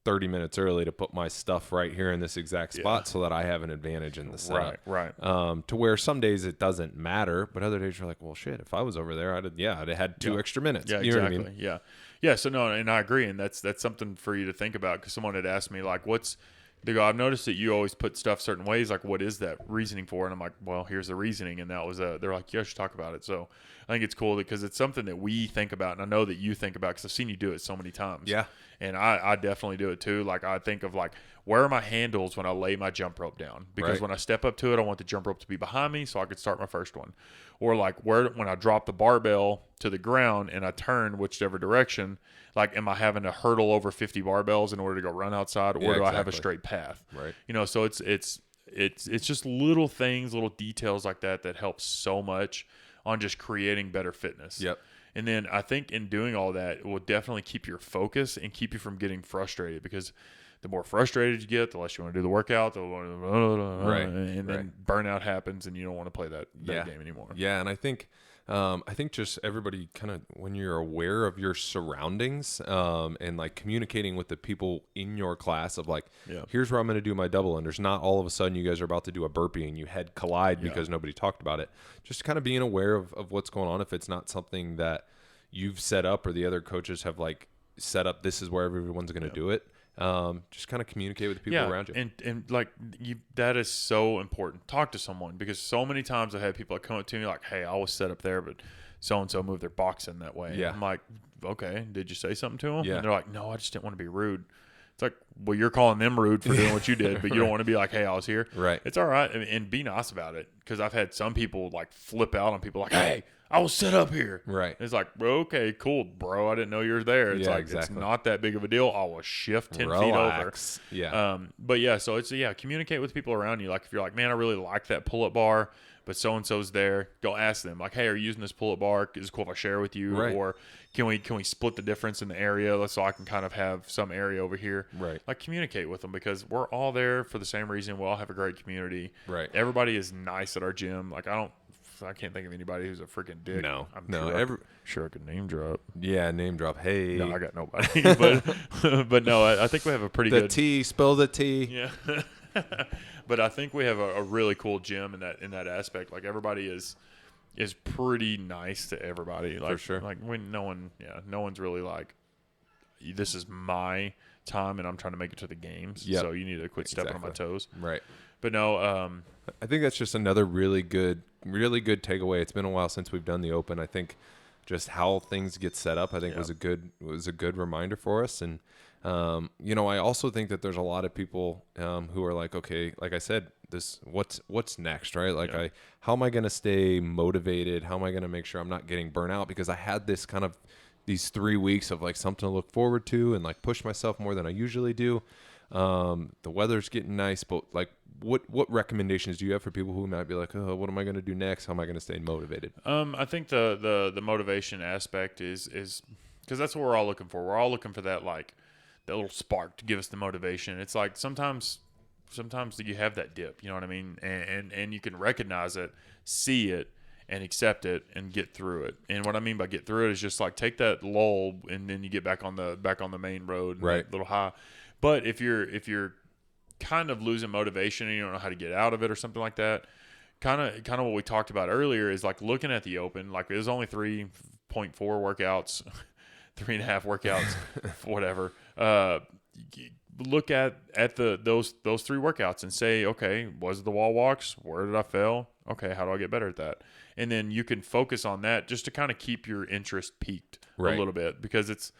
Speaker 2: 30 minutes early to put my stuff right here in this exact spot so that I have an advantage in the setup.
Speaker 1: Right.
Speaker 2: To where some days it doesn't matter, but other days you're like, well, shit, if I was over there, I'd have had 2 extra minutes.
Speaker 1: Yeah,
Speaker 2: you know
Speaker 1: exactly.
Speaker 2: What I mean?
Speaker 1: Yeah. So no, and I agree, and that's something for you to think about, because someone had asked me like, what's they go, I've noticed that you always put stuff certain ways. Like, what is that reasoning for? And I'm like, well, here's the reasoning. And that was they're like, yeah, I should talk about it. So I think it's cool because it's something that we think about, and I know that you think about because I've seen you do it so many times.
Speaker 2: Yeah.
Speaker 1: And I definitely do it too. Like, I think of like, where are my handles when I lay my jump rope down? Because when I step up to it, I want the jump rope to be behind me so I could start my first one. Or like when I drop the barbell to the ground and I turn whichever direction, like, am I having to hurdle over 50 barbells in order to go run outside, or do I have a straight path?
Speaker 2: Right.
Speaker 1: You know, so it's just little things, little details like that help so much on just creating better fitness.
Speaker 2: Yep.
Speaker 1: And then I think in doing all that, it will definitely keep your focus and keep you from getting frustrated, because the more frustrated you get, the less you want to do the workout, and then burnout happens, and you don't want to play that game anymore.
Speaker 2: Yeah, and I think just everybody kind of, when you're aware of your surroundings, and like communicating with the people in your class of like, here's where I'm going to do my double unders. Not all of a sudden you guys are about to do a burpee and you head collide because nobody talked about it. Just kind of being aware of what's going on. If it's not something that you've set up or the other coaches have like set up, this is where everyone's going to do it. Just kind of communicate with the people around you.
Speaker 1: And like that is so important. Talk to someone, because so many times I've had people that come up to me like, hey, I was set up there, but so-and-so moved their box in that way.
Speaker 2: Yeah.
Speaker 1: I'm like, okay, did you say something to them?
Speaker 2: Yeah.
Speaker 1: And they're like, no, I just didn't want to be rude. It's like, well, you're calling them rude for doing what you did, but you don't want to be like, hey, I was here.
Speaker 2: Right.
Speaker 1: It's all right. And be nice about it, because I've had some people like flip out on people like, hey, I was set up here.
Speaker 2: Right.
Speaker 1: It's like, okay, cool, bro. I didn't know you were there. It's like,
Speaker 2: exactly.
Speaker 1: It's not that big of a deal. I will shift 10 feet over.
Speaker 2: Yeah.
Speaker 1: But yeah, so it's, communicate with people around you. Like, if you're like, man, I really like that pull-up bar, but so-and-so's there, go ask them like, hey, are you using this pull-up bar? Is it cool if I share with you?
Speaker 2: Right.
Speaker 1: Or can we split the difference in the area so I can kind of have some area over here?
Speaker 2: Right.
Speaker 1: Like, communicate with them, because we're all there for the same reason. We all have a great community.
Speaker 2: Right.
Speaker 1: Everybody is nice at our gym. Like, I can't think of anybody who's a freaking dick.
Speaker 2: No.
Speaker 1: Sure I could name drop.
Speaker 2: Yeah, name drop. Hey.
Speaker 1: No, I got nobody. but no, I think we have a pretty good.
Speaker 2: The tea, spill the tea.
Speaker 1: Yeah. But I think we have a really cool gym in that aspect. Like, everybody is pretty nice to everybody. Like,
Speaker 2: for sure.
Speaker 1: Like, when no one's really like, this is my time and I'm trying to make it to the games. So you need to quit stepping on my toes.
Speaker 2: Right.
Speaker 1: But no,
Speaker 2: I think that's just another really good takeaway. It's been a while since we've done the Open. I think just how things get set up, I think was a good reminder for us. And I also think that there's a lot of people who are like, okay, like I said, this what's next, right? Like, how am I going to stay motivated? How am I going to make sure I'm not getting burnt out? Because I had this kind of these 3 weeks of like something to look forward to and like push myself more than I usually do. The weather's getting nice, but like, what recommendations do you have for people who might be like, oh, what am I going to do next? How am I going to stay motivated?
Speaker 1: I think the motivation aspect is because that's what we're all looking for. We're all looking for that, like, that little spark to give us the motivation. It's like sometimes you have that dip, you know what I mean? And you can recognize it, see it, and accept it and get through it. And what I mean by get through it is just like take that lull and then you get back on the main road,
Speaker 2: right?
Speaker 1: That little high. But if you're kind of losing motivation and you don't know how to get out of it or something like that, kind of what we talked about earlier is like looking at the Open. Like, there's only 3.4 workouts, 3.5 workouts, whatever. Look at those 3 workouts and say, okay, was it the wall walks? Where did I fail? Okay, how do I get better at that? And then you can focus on that just to kind of keep your interest peaked a little bit, because it's,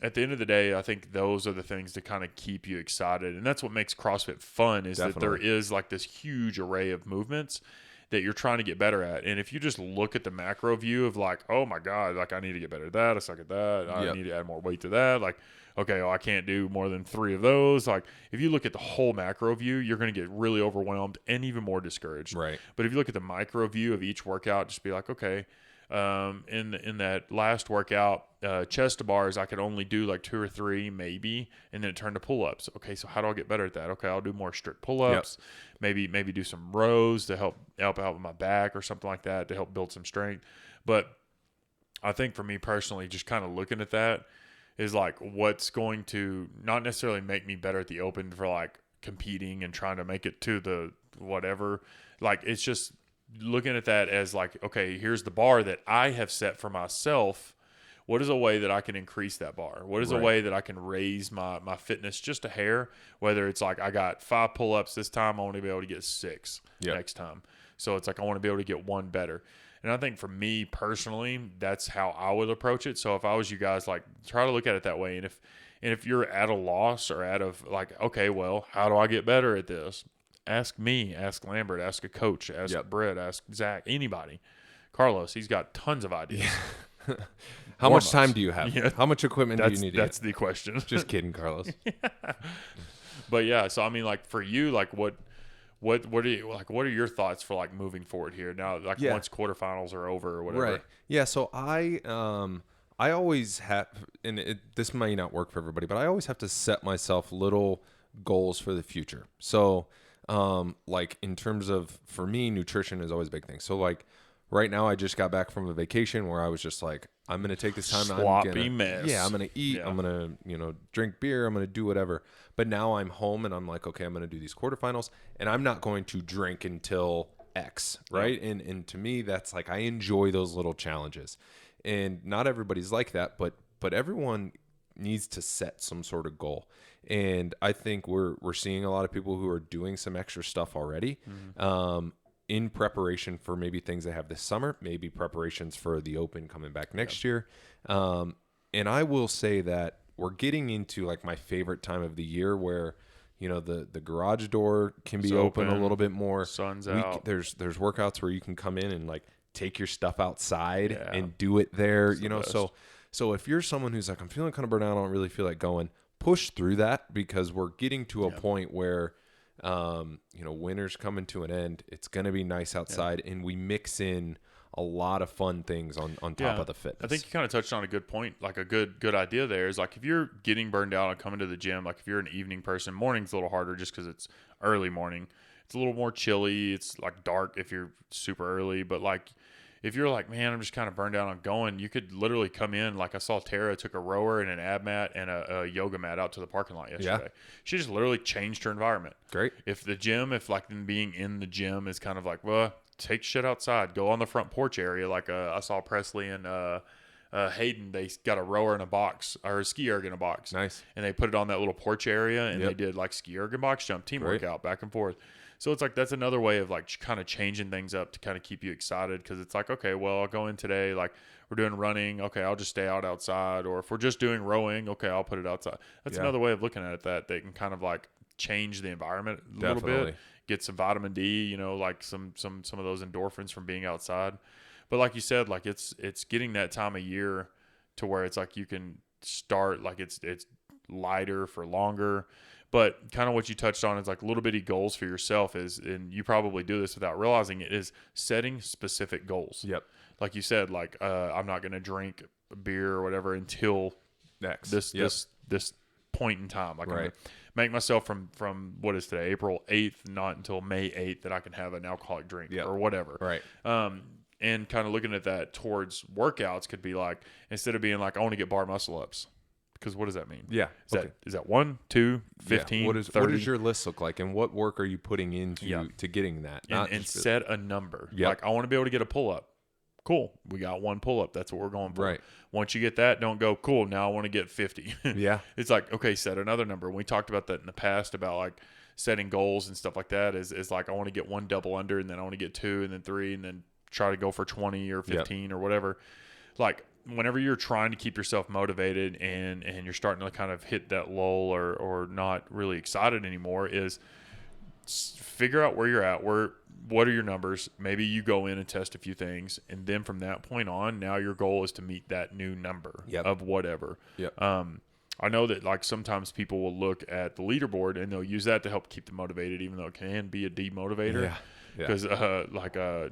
Speaker 1: at the end of the day, I think those are the things that kind of keep you excited. And that's what makes CrossFit fun, is that there is like this huge array of movements that you're trying to get better at. And if you just look at the macro view of like, oh my God, like I need to get better at that, I suck at that, I need to add more weight to that, like, okay, well, I can't do more than 3 of those. Like, if you look at the whole macro view, you're going to get really overwhelmed and even more discouraged.
Speaker 2: Right.
Speaker 1: But if you look at the micro view of each workout, just be like, okay, in that last workout, chest to bars, I could only do like 2 or 3 maybe, and then it turned to pull-ups. Okay, so how do I get better at that? Okay, I'll do more strict pull-ups, maybe do some rows to help out with my back or something like that to help build some strength. But I think for me personally, just kind of looking at that is like what's going to not necessarily make me better at the Open for like competing and trying to make it to the whatever. Like, it's just looking at that as like, okay, here's the bar that I have set for myself. what is a way that I can increase that bar? What is a way that I can raise my fitness just a hair? Whether it's like I got 5 pull-ups this time, I want to be able to get 6 next time. So it's like I want to be able to get 1 better. And I think for me personally, that's how I would approach it. So if I was you guys, like, try to look at it that way. And if you're at a loss or like, okay, well, how do I get better at this? Ask me, ask Lambert, ask a coach, ask Brett, ask Zach, anybody. Carlos, he's got tons of ideas.
Speaker 2: How much time do you have? Yeah. How much equipment do you need?
Speaker 1: That's the question.
Speaker 2: Just kidding, Carlos.
Speaker 1: But yeah, so I mean, like for you, like what are you like? What are your thoughts for like moving forward here now? Like once quarterfinals are over or whatever.
Speaker 2: Right. Yeah. So I always have, and this may not work for everybody, but I always have to set myself little goals for the future. So, like in terms of, for me, nutrition is always a big thing. So like right now, I just got back from a vacation where I was just like, I'm going to take this time.
Speaker 1: Sloppy mess.
Speaker 2: Yeah, I'm going to eat. Yeah. I'm going to, drink beer. I'm going to do whatever. But now I'm home and I'm like, okay, I'm going to do these quarterfinals and I'm not going to drink until X, right? Yep. And to me, that's like, I enjoy those little challenges. And not everybody's like that, but everyone needs to set some sort of goal. And I think we're seeing a lot of people who are doing some extra stuff already. Mm-hmm. In preparation for maybe things they have this summer, maybe preparations for the Open coming back next year. And I will say that we're getting into like my favorite time of the year where, the garage door can be open a little bit more.
Speaker 1: Sun's out.
Speaker 2: There's workouts where you can come in and like take your stuff outside and do it there, So if you're someone who's like, I'm feeling kind of burnt out, I don't really feel like going, push through that because we're getting to a point where winter's coming to an end. It's going to be nice outside and we mix in a lot of fun things on top of the fitness.
Speaker 1: I think you kind of touched on a good point, like a good idea there is like if you're getting burned out and coming to the gym, like if you're an evening person, morning's a little harder just because it's early morning. It's a little more chilly. It's like dark if you're super early, but like if you're like, man, I'm just kind of burned out on going, you could literally come in. Like I saw Tara took a rower and an ab mat and a yoga mat out to the parking lot yesterday. Yeah. She just literally changed her environment.
Speaker 2: Great.
Speaker 1: If like being in the gym is kind of like, well, take shit outside, go on the front porch area. Like I saw Presley and Hayden, they got a rower in a box or a ski erg in a box.
Speaker 2: Nice.
Speaker 1: And they put it on that little porch area and they did like ski erg and box jump team workout back and forth. So it's like that's another way of like kind of changing things up to kind of keep you excited because it's like, okay, well, I'll go in today. Like we're doing running. Okay, I'll just stay outside. Or if we're just doing rowing, okay, I'll put it outside. That's another way of looking at it that they can kind of like change the environment a little bit, get some vitamin D, like some of those endorphins from being outside. But like you said, like it's getting that time of year to where it's like you can start like it's lighter for longer. But kind of what you touched on is like little bitty goals for yourself is, and you probably do this without realizing it, is setting specific goals.
Speaker 2: Yep.
Speaker 1: Like you said, like I'm not going to drink beer or whatever until this point in time. Like I'm going to make myself from what is today, April 8th, not until May 8th that I can have an alcoholic drink or whatever.
Speaker 2: Right.
Speaker 1: And kind of looking at that towards workouts could be like, instead of being like, I want to get bar muscle ups. Because what does that mean?
Speaker 2: Yeah.
Speaker 1: Is that 1, 2, 15,
Speaker 2: yeah.
Speaker 1: 30?
Speaker 2: What does your list look like? And what work are you putting into to getting that?
Speaker 1: And set a number. Yep. Like, I want to be able to get a pull-up. Cool. We got 1 pull-up. That's what we're going for.
Speaker 2: Right.
Speaker 1: Once you get that, don't go, cool, now I want to get 50.
Speaker 2: Yeah.
Speaker 1: It's like, okay, set another number. We talked about that in the past about, like, setting goals and stuff like that is like, I want to get 1 double under, and then I want to get 2, and then 3, and then try to go for 20 or 15 or whatever. Like, whenever you're trying to keep yourself motivated and you're starting to kind of hit that lull or not really excited anymore, is figure out where you're at, what are your numbers. Maybe you go in and test a few things, and then from that point on, now your goal is to meet that new number of whatever.
Speaker 2: Yep.
Speaker 1: I know that like sometimes people will look at the leaderboard and they'll use that to help keep them motivated, even though it can be a demotivator.
Speaker 2: Yeah.
Speaker 1: Because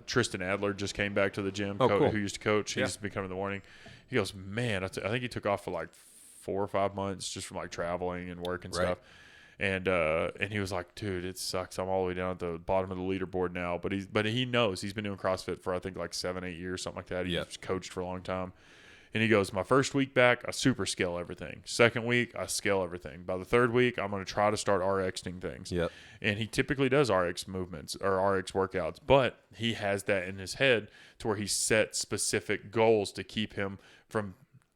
Speaker 1: Tristan Adler just came back to the gym,
Speaker 2: cool.
Speaker 1: who used to coach. He's been coming in the morning. He goes, man, I think he took off for like 4 or 5 months just from like traveling and work and stuff. And he was like, dude, it sucks. I'm all the way down at the bottom of the leaderboard now. But he knows he's been doing CrossFit for I think like 7-8 years, something like that. He's coached for a long time. And he goes, my first week back, I super scale everything. Second week, I scale everything. By the third week, I'm going to try to start RXing things.
Speaker 2: Yep.
Speaker 1: And he typically does RX movements or RX workouts, but he has that in his head to where he sets specific goals to keep him from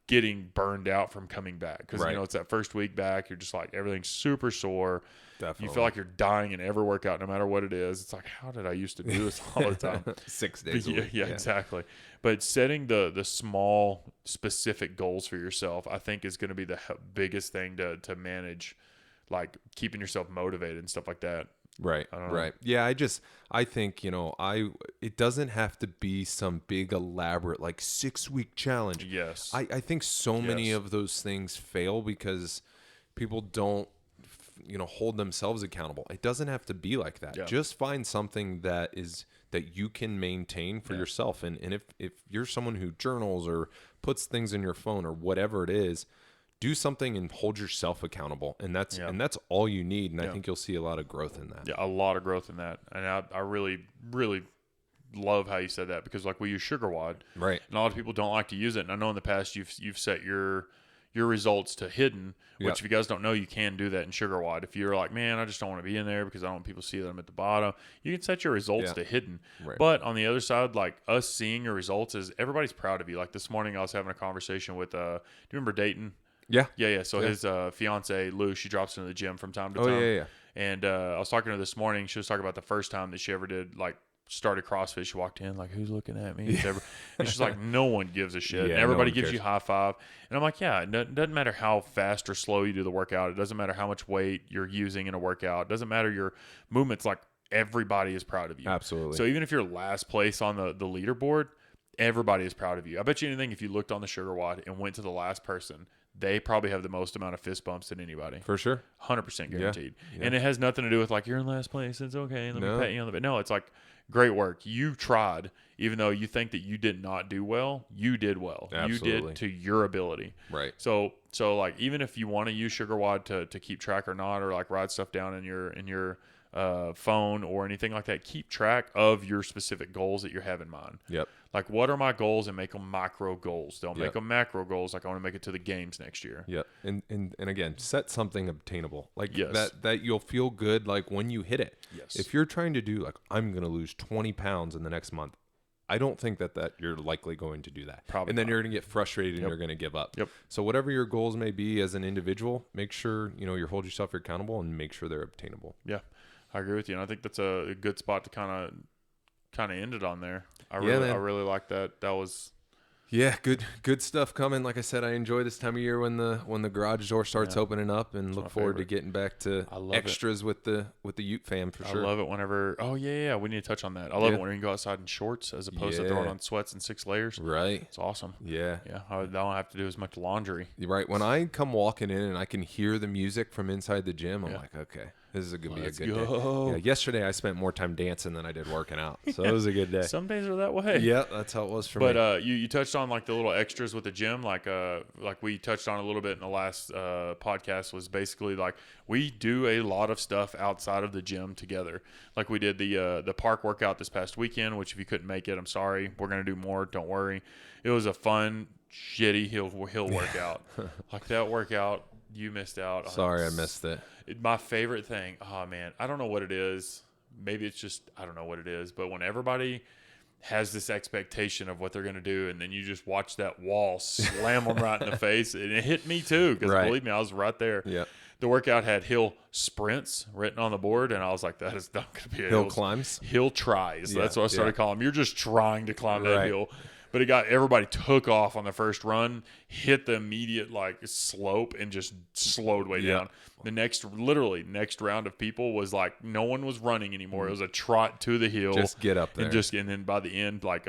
Speaker 1: getting burned out from coming back. Because,
Speaker 2: Right.
Speaker 1: it's that first week back. You're just like, everything's super sore.
Speaker 2: Definitely.
Speaker 1: You feel like you're dying in every workout, no matter what it is. It's like, how did I used to do this all the time?
Speaker 2: 6 days a week.
Speaker 1: Yeah, exactly. But setting the small, specific goals for yourself, I think, is going to be the biggest thing to manage, like keeping yourself motivated and stuff like that.
Speaker 2: Right.
Speaker 1: I don't know.
Speaker 2: Right. Yeah. I think, it doesn't have to be some big elaborate, like 6-week challenge.
Speaker 1: Yes.
Speaker 2: I think so many
Speaker 1: Yes.
Speaker 2: of those things fail because people don't, hold themselves accountable. It doesn't have to be like that.
Speaker 1: Yeah.
Speaker 2: Just find something that you can maintain for yourself. And if you're someone who journals or puts things in your phone or whatever it is, do something and hold yourself accountable. And that's all you need. And I think you'll see a lot of growth in that.
Speaker 1: Yeah, a lot of growth in that. And I really, really love how you said that, because like we use Sugar Wad.
Speaker 2: Right.
Speaker 1: And a lot of people don't like to use it. And I know in the past you've set your results to hidden, which if you guys don't know, you can do that in Sugar Wad. If you're like, man, I just don't want to be in there because I don't want people to see that I'm at the bottom, you can set your results to hidden.
Speaker 2: Right.
Speaker 1: But on the other side, like us seeing your results is everybody's proud of you. Like this morning I was having a conversation with, do you remember Dayton?
Speaker 2: Yeah.
Speaker 1: Yeah. So his fiance, Lou, she drops into the gym from time to time.
Speaker 2: Oh, yeah.
Speaker 1: And I was talking to her this morning. She was talking about the first time that she ever did, like, started CrossFit. She walked in like, who's looking at me? And she's like, no one gives a shit.
Speaker 2: Yeah,
Speaker 1: and everybody
Speaker 2: no one
Speaker 1: gives
Speaker 2: cares.
Speaker 1: you a high five. And I'm like, yeah, it doesn't matter how fast or slow you do the workout. It doesn't matter how much weight you're using in a workout. It doesn't matter your movements. Like, everybody is proud of you.
Speaker 2: Absolutely.
Speaker 1: So even if you're last place on the leaderboard, everybody is proud of you. I bet you anything, if you looked on the Sugar Wad and went to the last person, they probably have the most amount of fist bumps than anybody.
Speaker 2: For sure.
Speaker 1: 100% guaranteed.
Speaker 2: Yeah.
Speaker 1: And it has nothing to do with like, you're in last place, it's okay, let me
Speaker 2: No.
Speaker 1: pat you on the back. No, it's like, great work. You tried, even though you think that you did not do well, you did well.
Speaker 2: Absolutely.
Speaker 1: You did to your ability.
Speaker 2: Right.
Speaker 1: So like, even if you want to use Sugar Wad to keep track or not, or like write stuff down in your phone or anything like that, keep track of your specific goals that you have in mind.
Speaker 2: Yep.
Speaker 1: Like, what are my goals, and make them micro goals. Don't make
Speaker 2: Yep.
Speaker 1: them macro goals. Like, I want to make it to the games next year.
Speaker 2: Yep. And again, set something obtainable. Like
Speaker 1: Yes.
Speaker 2: that you'll feel good like when you hit it.
Speaker 1: Yes.
Speaker 2: If you're trying to do like, I'm going to lose 20 pounds in the next month, I don't think that you're likely going to do that.
Speaker 1: Probably
Speaker 2: and then
Speaker 1: not.
Speaker 2: you're going to get frustrated and
Speaker 1: Yep.
Speaker 2: you're going to give up.
Speaker 1: Yep.
Speaker 2: So whatever your goals may be as an individual, make sure, you hold yourself accountable and make sure they're obtainable.
Speaker 1: Yeah, I agree with you. And I think that's a good spot to kind of end it on there. I
Speaker 2: Yeah, man.
Speaker 1: really like that. That was
Speaker 2: Yeah, good stuff coming. Like I said, I enjoy this time of year when the garage door starts opening up, and look forward to getting back to extras with the Ute fam for sure.
Speaker 1: I love it whenever. Oh yeah, we need to touch on that. I love it when you can go outside in shorts as opposed to throwing on sweats and 6 layers.
Speaker 2: Right.
Speaker 1: It's awesome.
Speaker 2: Yeah.
Speaker 1: Yeah, I don't have to do as much laundry.
Speaker 2: You're right. When I come walking in and I can hear the music from inside the gym, I'm like, okay, this is going to be a good day. Yeah, yesterday I spent more time dancing than I did working out, so it was a good day.
Speaker 1: Some days are that way.
Speaker 2: Yeah, that's how it was for me.
Speaker 1: But you touched on like the little extras with the gym, like we touched on a little bit in the last podcast, was basically like we do a lot of stuff outside of the gym together. Like we did the park workout this past weekend, which if you couldn't make it, I'm sorry. We're gonna do more. Don't worry. It was a fun, shitty hill workout. Like that workout, you missed out on.
Speaker 2: Sorry, I missed it.
Speaker 1: My favorite thing, oh man, I don't know what it is. Maybe it's just, I don't know what it is. But when everybody has this expectation of what they're going to do, and then you just watch that wall slam them right in the face, and it hit me too, because believe me, I was right there.
Speaker 2: Yeah.
Speaker 1: The workout had hill sprints written on the board, and I was like, that is not going to be a
Speaker 2: Hill climbs?
Speaker 1: Hill tries.
Speaker 2: Yeah,
Speaker 1: That's what I started calling them. You're just trying to climb that hill. But everybody took off on the first run, hit the immediate like slope, and just slowed way down. The next round of people was like no one was running anymore. It was a trot to the hill.
Speaker 2: Just get up there.
Speaker 1: And then by the end, like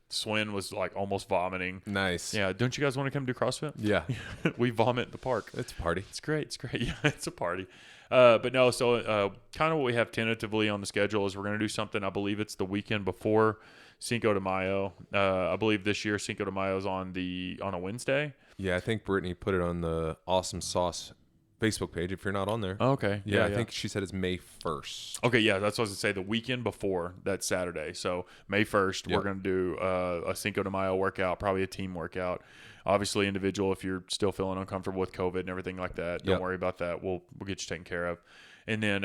Speaker 1: Swin was like almost vomiting.
Speaker 2: Nice.
Speaker 1: Yeah. Don't you guys want to come do CrossFit?
Speaker 2: Yeah.
Speaker 1: We vomit in the park.
Speaker 2: It's a party.
Speaker 1: It's great. Yeah, it's a party. But no, so kind of what we have tentatively on the schedule is we're going to do something. I believe it's the weekend before Cinco de Mayo. I believe this year Cinco de Mayo is on a Wednesday.
Speaker 2: Yeah, I think Brittany put it on the Awesome Sauce Facebook page if you're not on there.
Speaker 1: Oh, okay.
Speaker 2: Yeah, I think she said it's May 1st.
Speaker 1: Okay, yeah, that's what I was going to say. The weekend before, that Saturday. So May 1st, we're going to do a Cinco de Mayo workout, probably a team workout. Obviously individual if you're still feeling uncomfortable with COVID and everything like that. Don't worry about that. We'll get you taken care of. And then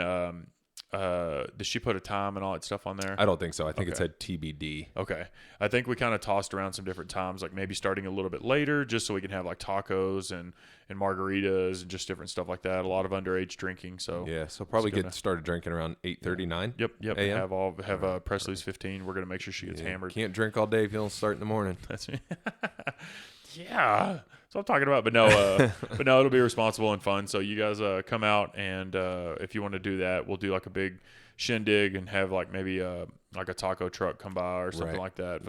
Speaker 1: Did she put a time and all that stuff on there?
Speaker 2: I don't think so. I think it said TBD.
Speaker 1: Okay. I think we kind of tossed around some different times, like maybe starting a little bit later just so we can have like tacos and margaritas and just different stuff like that. A lot of underage drinking. So
Speaker 2: yeah, so probably get started drinking around 8:39.
Speaker 1: Yep.
Speaker 2: AM.
Speaker 1: Have Presley's 15. We're going to make sure she gets hammered.
Speaker 2: Can't drink all day if you don't start in the morning.
Speaker 1: That's me. Yeah. That's what I'm talking about. But no, it'll be responsible and fun. So you guys come out, and if you want to do that, we'll do like a big shindig and have like maybe like a taco truck come by or something like that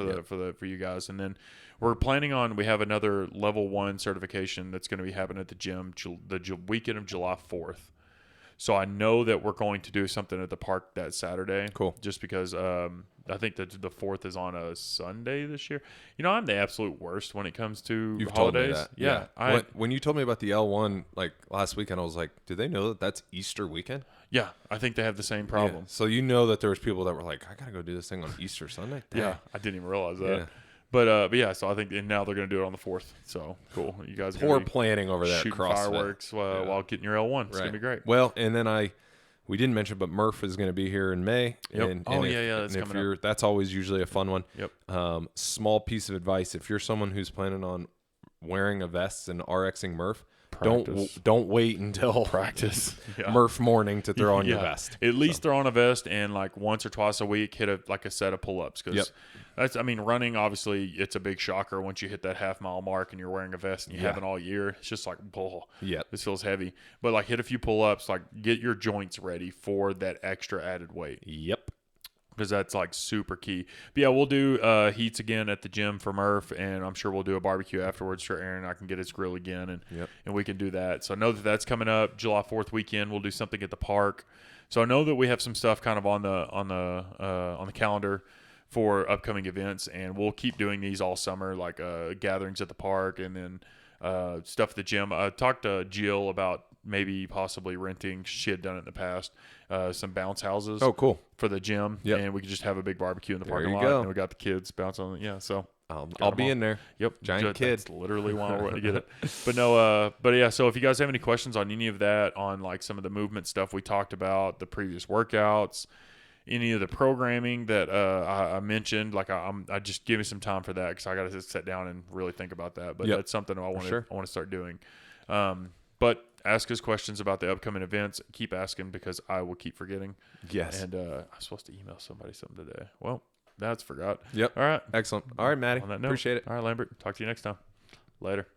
Speaker 1: for you guys. And then we're planning on, we have another level 1 certification that's going to be happening at the gym the weekend of July 4th. So I know that we're going to do something at the park that Saturday.
Speaker 2: Cool.
Speaker 1: Just because I think that the 4th is on a Sunday this year. You know, I'm the absolute worst when it comes to
Speaker 2: You've
Speaker 1: holidays.
Speaker 2: Told me that.
Speaker 1: Yeah.
Speaker 2: When you told me about the L1 like last weekend, I was like, do they know that that's Easter weekend?
Speaker 1: Yeah, I think they have the same problem.
Speaker 2: Yeah. So you know that there was people that were like, I got to go do this thing on Easter Sunday? Dang.
Speaker 1: Yeah, I didn't even realize that. Yeah. But yeah, so I think now they're going to do it on the 4th. So cool. You guys are
Speaker 2: poor planning over there.
Speaker 1: Shooting fireworks while getting your L1. It's going to be great.
Speaker 2: Well, and then we didn't mention, but Murph is going to be here in May.
Speaker 1: Yep.
Speaker 2: That's coming up. That's always usually a fun one.
Speaker 1: Yep.
Speaker 2: Small piece of advice: if you're someone who's planning on wearing a vest and RXing Murph, don't wait until
Speaker 1: practice
Speaker 2: Murph morning to throw on your vest.
Speaker 1: At least throw on a vest and like once or twice a week hit a set of pull-ups because running obviously it's a big shocker once you hit that half-mile mark and you're wearing a vest and you haven't all year. It's just like this feels heavy. But like hit a few pull-ups, like get your joints ready for that extra added weight.
Speaker 2: Yep.
Speaker 1: Because that's like super key. But yeah, we'll do heats again at the gym for Murph, and I'm sure we'll do a barbecue afterwards for Aaron. I can get his grill again, and we can do that. So I know that that's coming up July 4th weekend. We'll do something at the park. So I know that we have some stuff kind of on the calendar for upcoming events, and we'll keep doing these all summer, like gatherings at the park, and then stuff at the gym. I talked to Jill about maybe possibly renting. She had done it in the past. Some bounce houses.
Speaker 2: Oh, cool.
Speaker 1: For the gym, and we could just have a big barbecue in the parking lot.
Speaker 2: Go.
Speaker 1: And we got the kids bounce on it. Yeah, so
Speaker 2: I'll be in there.
Speaker 1: Yep,
Speaker 2: giant kid.
Speaker 1: That's literally why we're to get it. But yeah. So if you guys have any questions on any of that, on like some of the movement stuff we talked about, the previous workouts, any of the programming that I mentioned, like I just give me some time for that because I got to sit down and really think about that. But that's something I want to start doing. But ask us questions about the upcoming events. Keep asking because I will keep forgetting.
Speaker 2: Yes.
Speaker 1: And I'm supposed to email somebody something today. Well, that's forgot.
Speaker 2: Yep.
Speaker 1: All right.
Speaker 2: Excellent. All right, Maddie.
Speaker 1: On that note,
Speaker 2: appreciate it.
Speaker 1: All right, Lambert. Talk to you next time. Later.